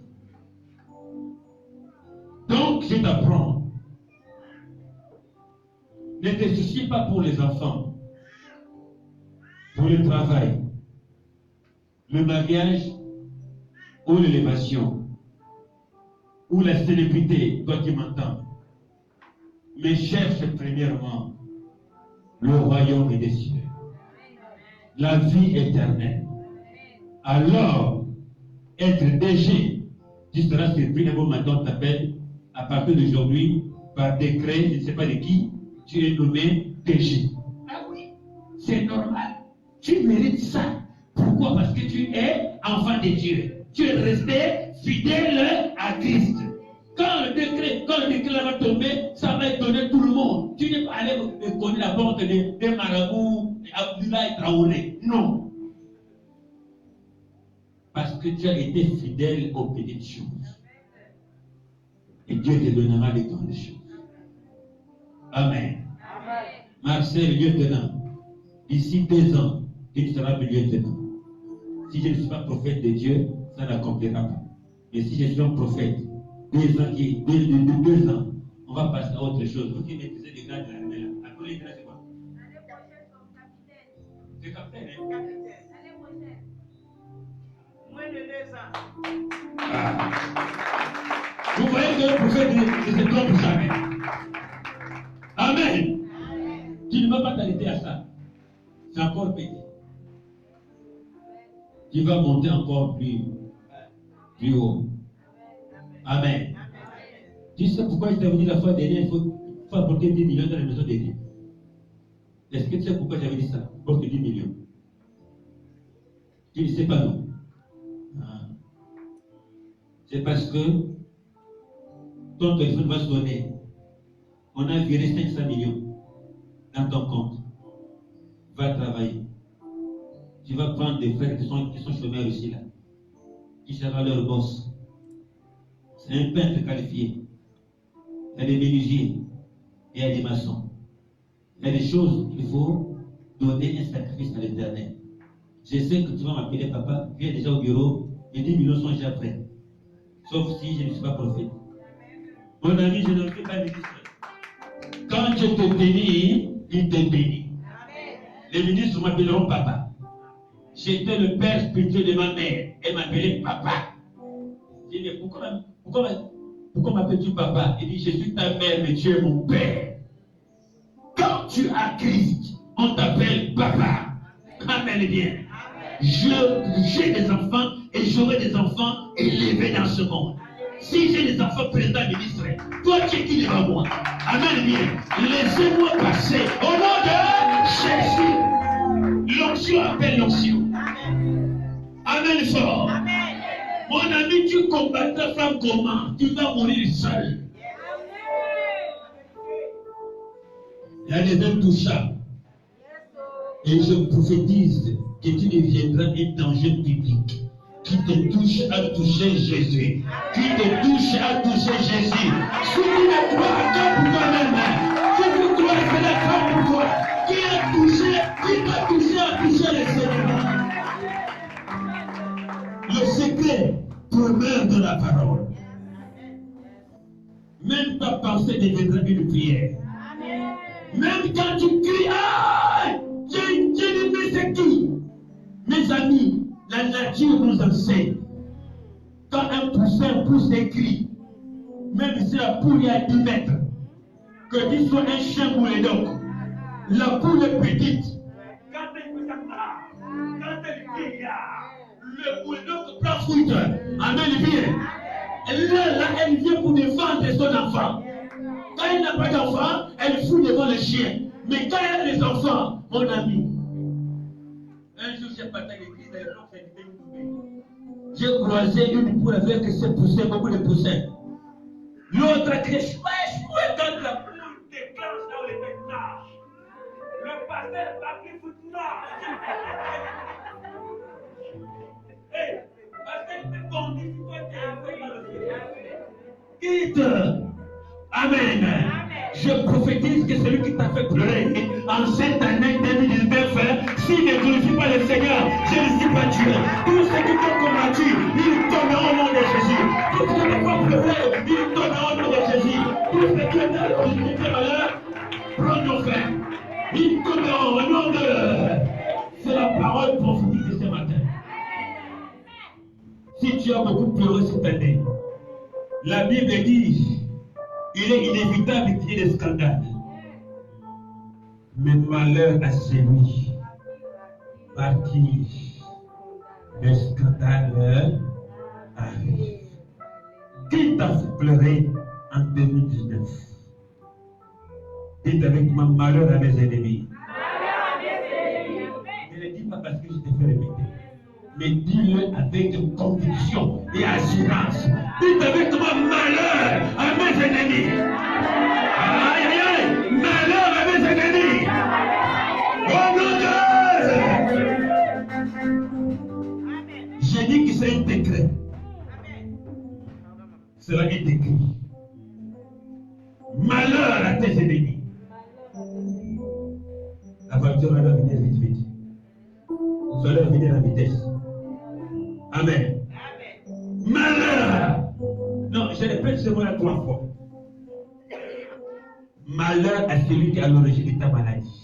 Donc, je t'apprends. Ne te soucie pas pour les enfants, pour le travail, le mariage ou l'élévation, ou la célébrité, toi qui m'entends. Mais cherche premièrement le royaume des cieux, la vie éternelle. Alors, être DG, tu seras surpris, un bon matin on t'appelle, à partir d'aujourd'hui, par décret, je ne sais pas de qui, tu es nommé DG. Ah oui, c'est normal. Tu mérites ça. Pourquoi? Parce que tu es enfant de Dieu. Tu es resté fidèle à Christ. Quand le décret va tomber, ça va étonner tout le monde. Tu n'es pas allé me connaître la porte des marabouts, Abdoulaye Traoré. Non. Parce que tu as été fidèle aux petites choses. Et Dieu te donnera les grandes choses. Amen. Marcel, lieutenant, d'ici 2 ans, tu seras le lieutenant. Si je ne suis pas prophète de Dieu, ça n'accomplira pas. Mais si je suis un prophète, 2 ans, on va passer à autre chose. Vous qui maîtrisez les grades de l'armée là. Après les grades, c'est quoi? L'année prochaine, son capitaine. C'est capitaine, hein? Capitaine. L'année prochaine. Moins de 2 ans. Ah. Vous voyez que le prophète ne se trompe jamais. Amen. Amen. Tu ne vas pas t'arrêter à ça. C'est encore petit. Tu vas monter encore plus haut. Amen. Tu sais pourquoi je t'avais dit la fois dernière, il faut apporter 10 millions dans la maison de Dieu. Est-ce que tu sais pourquoi j'avais dit ça? Apporte 10 millions. Tu ne sais pas, non? Ah. C'est parce que ton téléphone va sonner. On a viré 500 millions dans ton compte. Va travailler. Tu vas prendre des frères qui sont chômeurs ici, là. Qui sera leur boss. C'est un peintre qualifié. Il y a des menuisiers. Et il y a des maçons. Il y a des choses qu'il faut donner un sacrifice à l'Éternel. Je sais que tu vas m'appeler papa. Viens déjà au bureau. Les 10 millions sont déjà prêts. Sauf si je ne suis pas prophète. Mon ami, je ne fais pas ministre. Quand je te bénis, il te bénit. Les ministres m'appelleront papa. J'étais le père spirituel de ma mère. Elle m'appelait papa. J'ai dit, pourquoi m'appelles-tu papa? Il dit, je suis ta mère, mais tu es mon père. Quand tu as Christ, on t'appelle papa. Amen bien. J'ai des enfants et j'aurai des enfants élevés dans ce monde. Si j'ai des enfants présidents ministres, toi tu es qui devant moi? Amen bien. Laissez-moi passer au nom de Jésus. L'onction appelle l'onction. Amen fort. Amen. Mon ami, tu combattras femme comment? Tu vas mourir seul. Il y a des intouchables. Et je prophétise que tu deviendras un danger public. Qui te touche à toucher Jésus. Qui te touche à toucher Jésus. Si tu ne crois pas pour toi-même, si tu crois que c'est la femme pour toi, qui a touché, qui va toucher à toucher le Seigneur. Le secret promeut de la parole. même ta pensée deviendra une prière. Même quand tu cries, ah, Dieu mais c'est qui? Mes amis, la nature nous enseigne. Quand un poussin pousse et crie, même si la poule est à 10 mètres, que tu sois un chien ou un donc, la poule est petite. Quand elle crie, le bouledogue prend fuite. Amen, il vient. Là, elle vient pour défendre son enfant. Quand elle n'a pas d'enfant, elle fuit devant le chien. Mais quand elle a des enfants, mon ami, un jour j'ai parti à l'église, j'ai croisé une poule avec ses poussins, beaucoup de poussins. L'autre a crié, chouette, quand la poule déclenche dans les mecs nage. Le pasteur va plus foutre nage. Parce qu'elle te conduit, tu dois t'élever dans le ciel. Quitte. Amen. Je prophétise que celui qui t'a fait pleurer en cette année 2019, s'il ne glorifie pas le Seigneur, je ne suis pas Dieu. Tous ceux qui t'ont combattu, ils tomberont au nom de Jésus. Tous ceux qui t'ont pleuré, ils tomberont au nom de Jésus. Tous ceux qui ont été malheurs, prends nos frères. Ils tomberont au nom de... C'est la parole prophétique de ce matin. Si tu as beaucoup pleuré cette année, la Bible dit, il est inévitable qu'il y ait des scandales. Mais malheur à celui par qui le scandale arrive. Qui t'a fait pleurer en 2019? Dites avec moi, malheur à mes ennemis. Je ne le dis pas parce que je te fais répéter. Mais dis-le avec conviction et assurance. Dites avec moi, malheur à mes ennemis. Aïe, aïe, aïe, malheur à mes ennemis. Au nom de Dieu. J'ai dit que c'est un décret. Cela est écrit. Malheur à tes ennemis. La voiture va venir vite, vite. Vous allez venir à la vitesse. Amen. Malheur. Non, je répète ce mot-là 3 fois. Malheur à celui qui est à l'origine de ta maladie.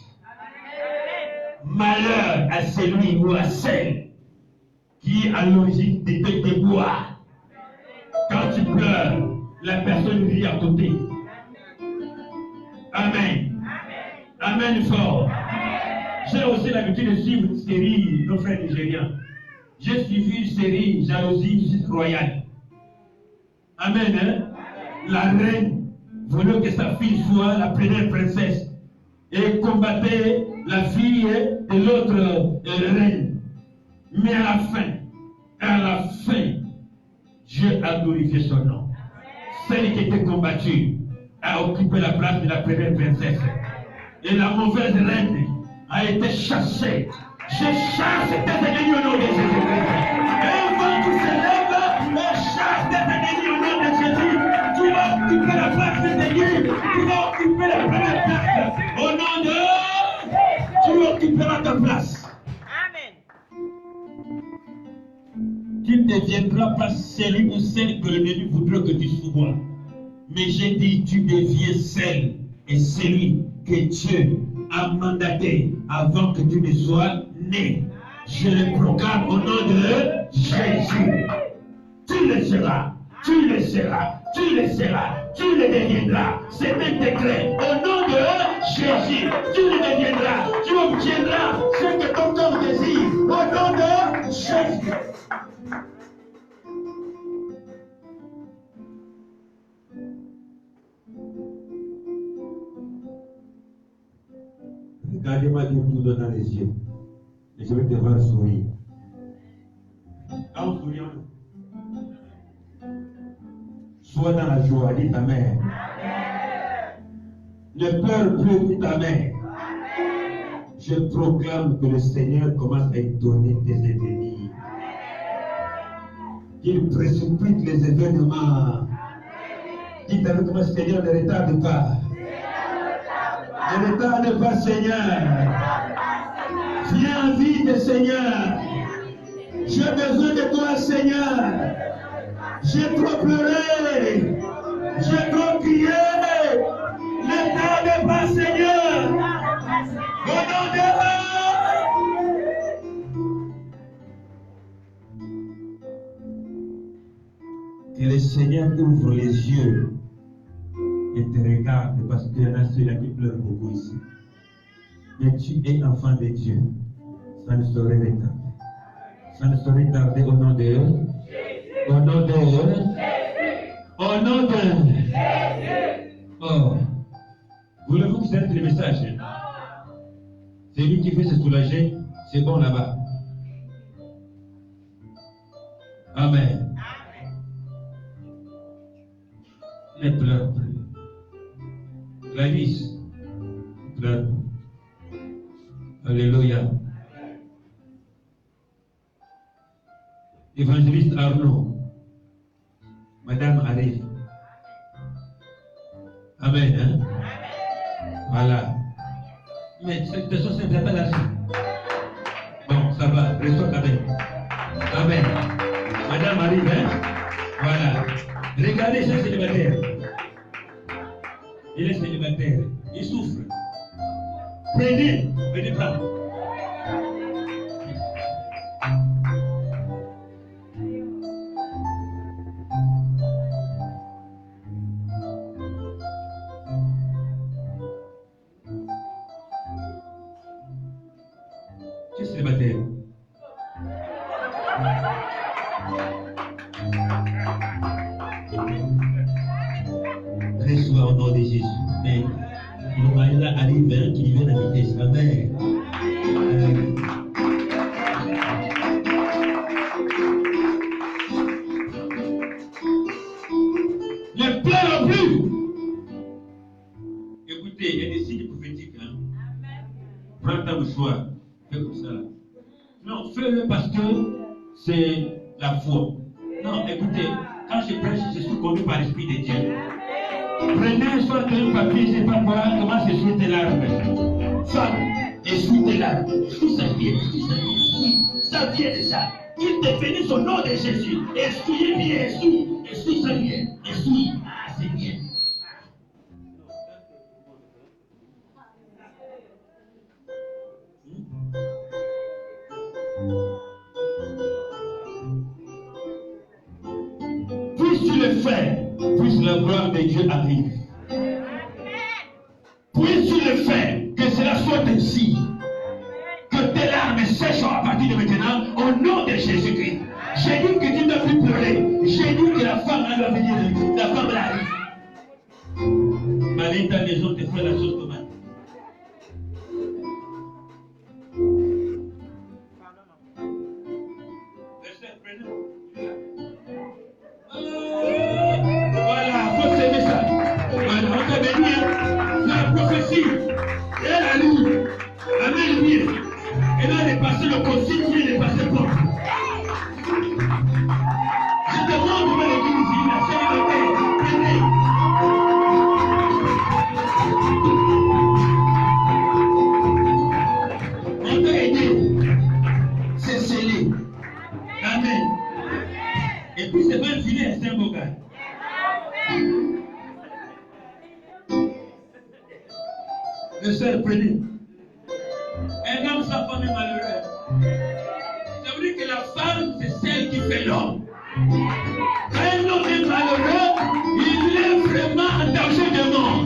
Malheur à celui ou à celle qui est à l'origine de tes déboires. Quand tu pleures, la personne vit à côté. Amen. Amen fort. J'ai aussi l'habitude de suivre une série, nos frères nigériens. J'ai suivi une série Jalousie royale. Amen. Hein? La reine voulait que sa fille soit la première princesse et combattait la fille de l'autre reine. Mais à la fin, Dieu a glorifié son nom. Celle qui était combattue a occupé la place de la première princesse. Et la mauvaise reine a été chassée. Je chasse tes ennemis au nom de Jésus-Christ. Un vent qui se lève, je chasse tes ennemis au nom de Jésus. Tu vas occuper la place des ennemis. Tu vas occuper la première place. Au nom de... Tu occuperas ta place. Amen. Tu ne deviendras pas celui ou celle que l'ennemi voudrait que tu sois. Mais j'ai dit, tu deviens celle et celui que Dieu a mandaté avant que tu ne sois né. Je le proclame au nom de Jésus. Tu le seras, tu le seras, tu le seras, tu le deviendras. C'est un décret. Au nom de Jésus, tu le deviendras, tu obtiendras ce que ton cœur désire. Au nom de Jésus. Regardez-moi tout dans les yeux. Et je vais te voir sourire. En souriant, sois dans la joie, dis ta mère. Ne pleure plus, dis ta mère. Je proclame que le Seigneur commence à donner tes ennemis. Qu'il précipite les événements. Dites avec moi, Seigneur, ne retarde pas. Ne retarde pas, Seigneur. Viens vite, Seigneur. J'ai besoin de toi, Seigneur. J'ai trop pleuré. Je dois crier. Le temps n'est pas, Seigneur. Au nom de que le Seigneur ouvre les yeux et te regarde, parce qu'il y en a ceux-là qui pleurent beaucoup ici. Mais tu es enfant de Dieu. Ça ne saurait retarder. Ça ne saurait tarder au nom de Au nom de Au nom de Oh. Voulez-vous que c'est le message? C'est lui qui fait se soulager. C'est bon là-bas. Amen. Ne pleure plus. Gladys, pleure. Alléluia. Évangéliste Arnaud, Madame arrive. Amen. Hein? Voilà. Mais cette personne, c'est pas là. Bon, ça va. Restons avec. Amen. Madame arrive. Hein? Voilà. Regardez ce célibataire. Il est célibataire. Il souffre. Prenez. Venez prendre. Qui est célibataire? Reçois au nom de Jésus. Mais le mari là arrive, hein, qui vient d'habiter sa mère. Ne pleure plus. Écoutez, il y a des signes prophétiques. Hein. Prends ta mouchoir. Fais comme ça. Là. Non, fais-le parce que c'est la foi. Non, écoutez, quand je prêche, je suis conduit par l'Esprit de Dieu. Prenez soit un papier, je ne sais pas quoi, comment s'essuie tes larmes. Femme, essuie tes larmes. Essuie ça vient, essuie ça vient, essuie. Ça vient déjà. Il te bénisse au nom de Jésus. Essuyez bien, essuie. Essuie ça vient, essuie. Ah, c'est bien. Puisse tu le fais, puisse la gloire de Dieu arrive. Puisse tu le fais, que cela soit ainsi. Que tes larmes sèchent à partir de maintenant, au nom de Jésus-Christ. J'ai dit que tu ne dois plus pleurer. J'ai dit que la femme elle va venir, la femme elle arrive. Allez dans ta maison, te fais la sauce tomate. Voilà, faut s'aimer ça. Voilà, on t'a béni. La prophétie, elle a lu. Amen, bien. Elle a dépassé le consigne, elle a dépassé le port. Je demande de l'église, il a célébré. On t'a aidé. C'est scellé. Amen. Et puis c'est pas un filet, c'est un beau gars. Le seul prenez. Un homme, sa femme est malheureuse. Ça veut dire que la femme, c'est celle qui fait l'homme. Quand un homme est malheureux, il est vraiment en danger de mort.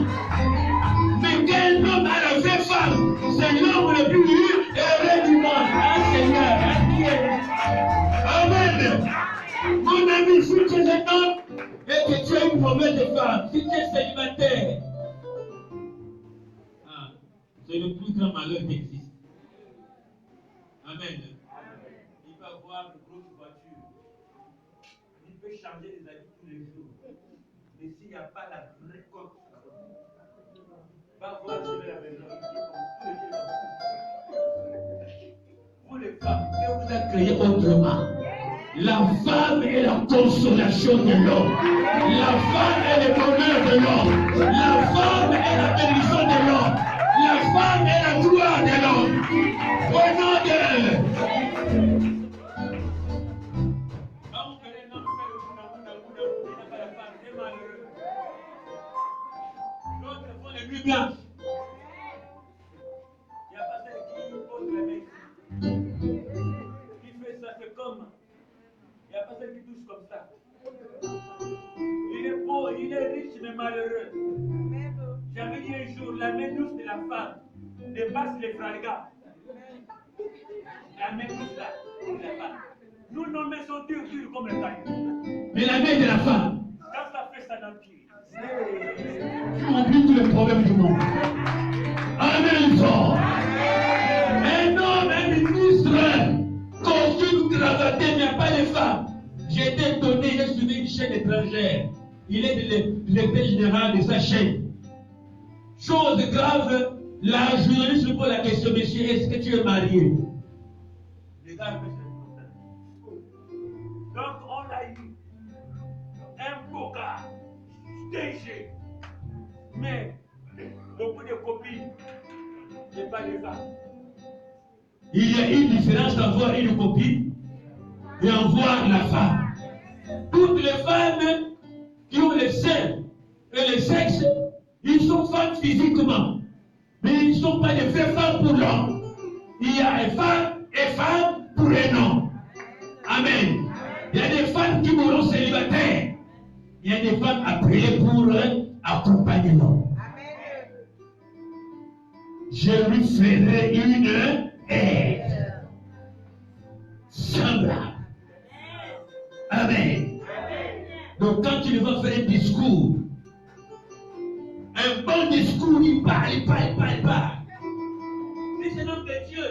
Mais quand un homme a la vraie femme, c'est l'homme le plus heureux du monde. Ah Seigneur, ah Dieu. Amen. Mon ami, si tu es un homme et que tu as une mauvaise femme, si tu es célibataire, c'est le plus grand malheur qui existe. Amen. Il peut avoir une grosse voiture. Il peut changer les habits tous les jours. Mais s'il n'y a pas la vraie coque, va voir chez la maison. Vous les femmes, Dieu vous a créé autrement. La femme est la consolation de l'homme. La femme est le bonheur de l'homme. La femme est la bénédiction de l'homme. La femme est la gloire de l'homme. Au nom de... Quand vous verrez un homme faire le bouna, il n'a pas la femme, c'est malheureux. nuage. Il y a pas celle qui pose la main. Qui fait ça, c'est comme. Il n'y a pas celle qui touche comme ça. Il est beau, il est riche, mais malheureux. J'avais dit un jour, la main douce de la femme dépasse les fralgas. La main douce là, de la femme. Nous, nos mains sont dures comme le caillou. Mais la main de la femme, quand ça fait ça d'empire, tu oublies tous les problèmes du monde. Amen, fort. Un homme, un ministre, costume, cravaté, il n'y a pas de femme. J'ai été étonné, il est suivi une chaîne étrangère. Il est le directeur général de sa chaîne. Chose grave, la journaliste lui pose la question, monsieur, est-ce que tu es marié? Les gars, donc on l'a eu. Un beau gars, stagé. Mais beaucoup de copines, et pas de femmes. Il y a une différence d'avoir une copine et en voir la femme. Toutes les femmes qui ont les seins et le sexe, ils sont femmes physiquement, mais ils ne sont pas des vraies femmes pour l'homme. Il y a des femmes et femmes pour un homme. Amen. Il y a des femmes qui mourront célibataires. Il y a des femmes appelées pour accompagner l'homme. Je lui ferai une aide semblable. Amen. Donc quand il va faire un discours, un bon discours, il parle. Si c'est l'homme de Dieu,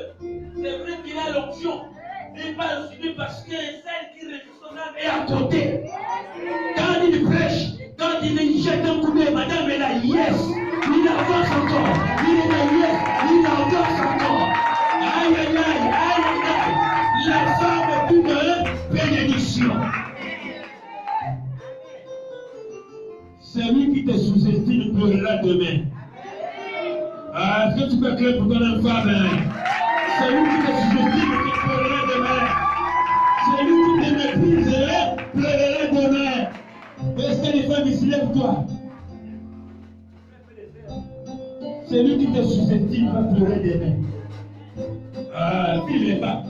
c'est vrai qu'il a l'onction. Il parle aussi parce que celle qui résiste son âme est à côté. Quand il prêche, quand il jette un coup de madame est là, yes, il avance encore. Il est là, yes, il avance encore. Aïe, aïe, aïe, aïe, aïe. La femme est une bénédiction. Celui qui te sous-estime pleurera demain. Ah, est-ce que tu peux créer pour ton femme? Celui qui te sous-estime pleurera demain. Celui qui te méprise pleurera demain. Est-ce que les femmes ici lèvent-toi? Celui qui te sous-estime va pleurer demain. Ah, il n'est pas.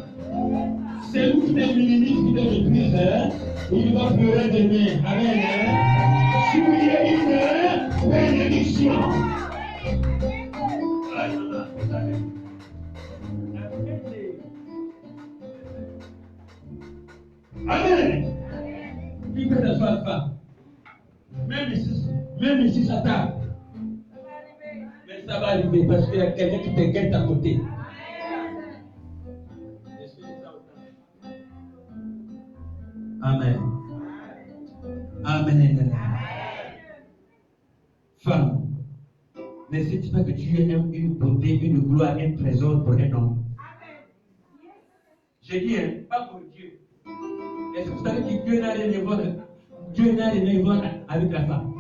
Celui qui te minimise, qui te méprise, il va pleurer demain. Amen. Soyez une bénédiction. Amen. Qui peut t'asseoir la femme? Même ici, ça tarde. Mais ça va arriver parce qu'il y a quelqu'un qui te guette à côté. Amen. Amen. Femme, ne sais-tu pas que tu es une beauté, une gloire, un trésor pour un homme? J'ai dit, pas pour Dieu. Est-ce que vous savez que Dieu n'a rien à voir avec la femme?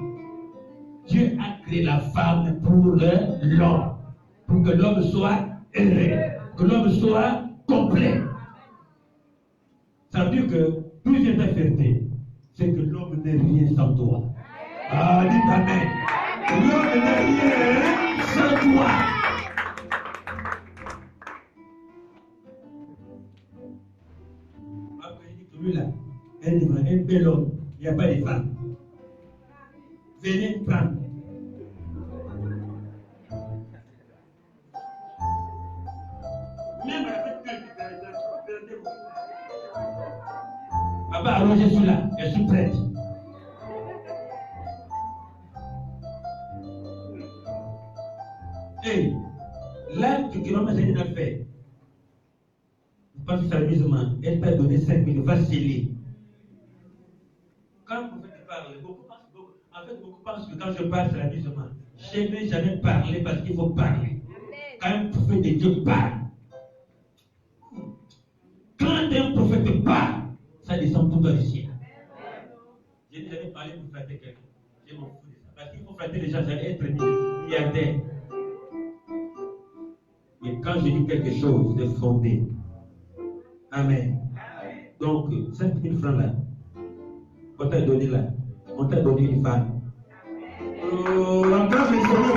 Dieu a créé la femme pour l'homme, pour que l'homme soit heureux, que l'homme soit complet. Ça veut dire que deuxième vérité, c'est que l'homme n'est rien sans toi. Ah, dites Amen. L'homme n'est rien sans toi. Lui-là, un bel homme, il n'y a pas de femme. Venez prendre. Même avec quelqu'un, papa, alors je suis là, je suis prête. Et là, tu ne vas pas une affaire. Quand tu fais l'amusement, elle t'a donné 5 000, va sceller. Quand le prophète parle, beaucoup pensent que quand je parle, c'est l'amusement. Je n'ai jamais parlé parce qu'il faut parler. Quand un prophète de Dieu parle, quand un prophète parle, ça descend tout dans le ciel. Je n'ai jamais parlé pour flatter quelqu'un. Je m'en fous de ça. Parce qu'il faut flatter les gens, j'allais être milliardaire. Mais quand je dis quelque chose, c'est fondé. Amen. Donc, 5 000 francs là, on t'a donné là, on t'a donné une femme. Encore les sommets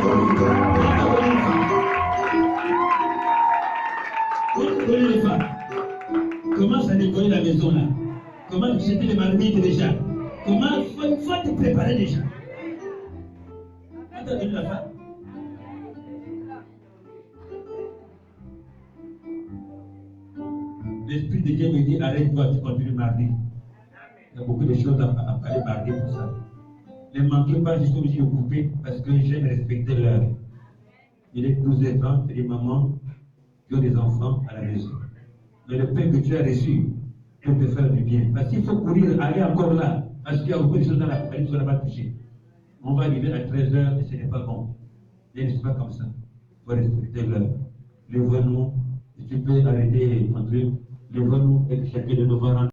connaît les femmes. Commence à nettoyer la maison là. Comment tu jeter les marmites déjà. Comment faut te préparer déjà. Attends, donne la femme. L'Esprit de Dieu me dit arrête-toi, tu continues mardi. Il y a beaucoup de choses à parler mardi pour ça. Ne manquez pas, je suis obligé de couper parce que j'aime respecter l'heure. Il est 12h30, il dit maman, tu as des enfants à la maison. Mais le pain que tu as reçu peut te faire du bien. Parce qu'il faut courir, aller encore là. Parce qu'il y a beaucoup de choses dans l'Apocalypse qu'on n'a pas touché. On va arriver à 13h et ce n'est pas bon. Et ce n'est pas comme ça. Il faut respecter l'heure. Lève-nous, si tu peux arrêter ton truc, lève-nous et chacun de nous va rendre.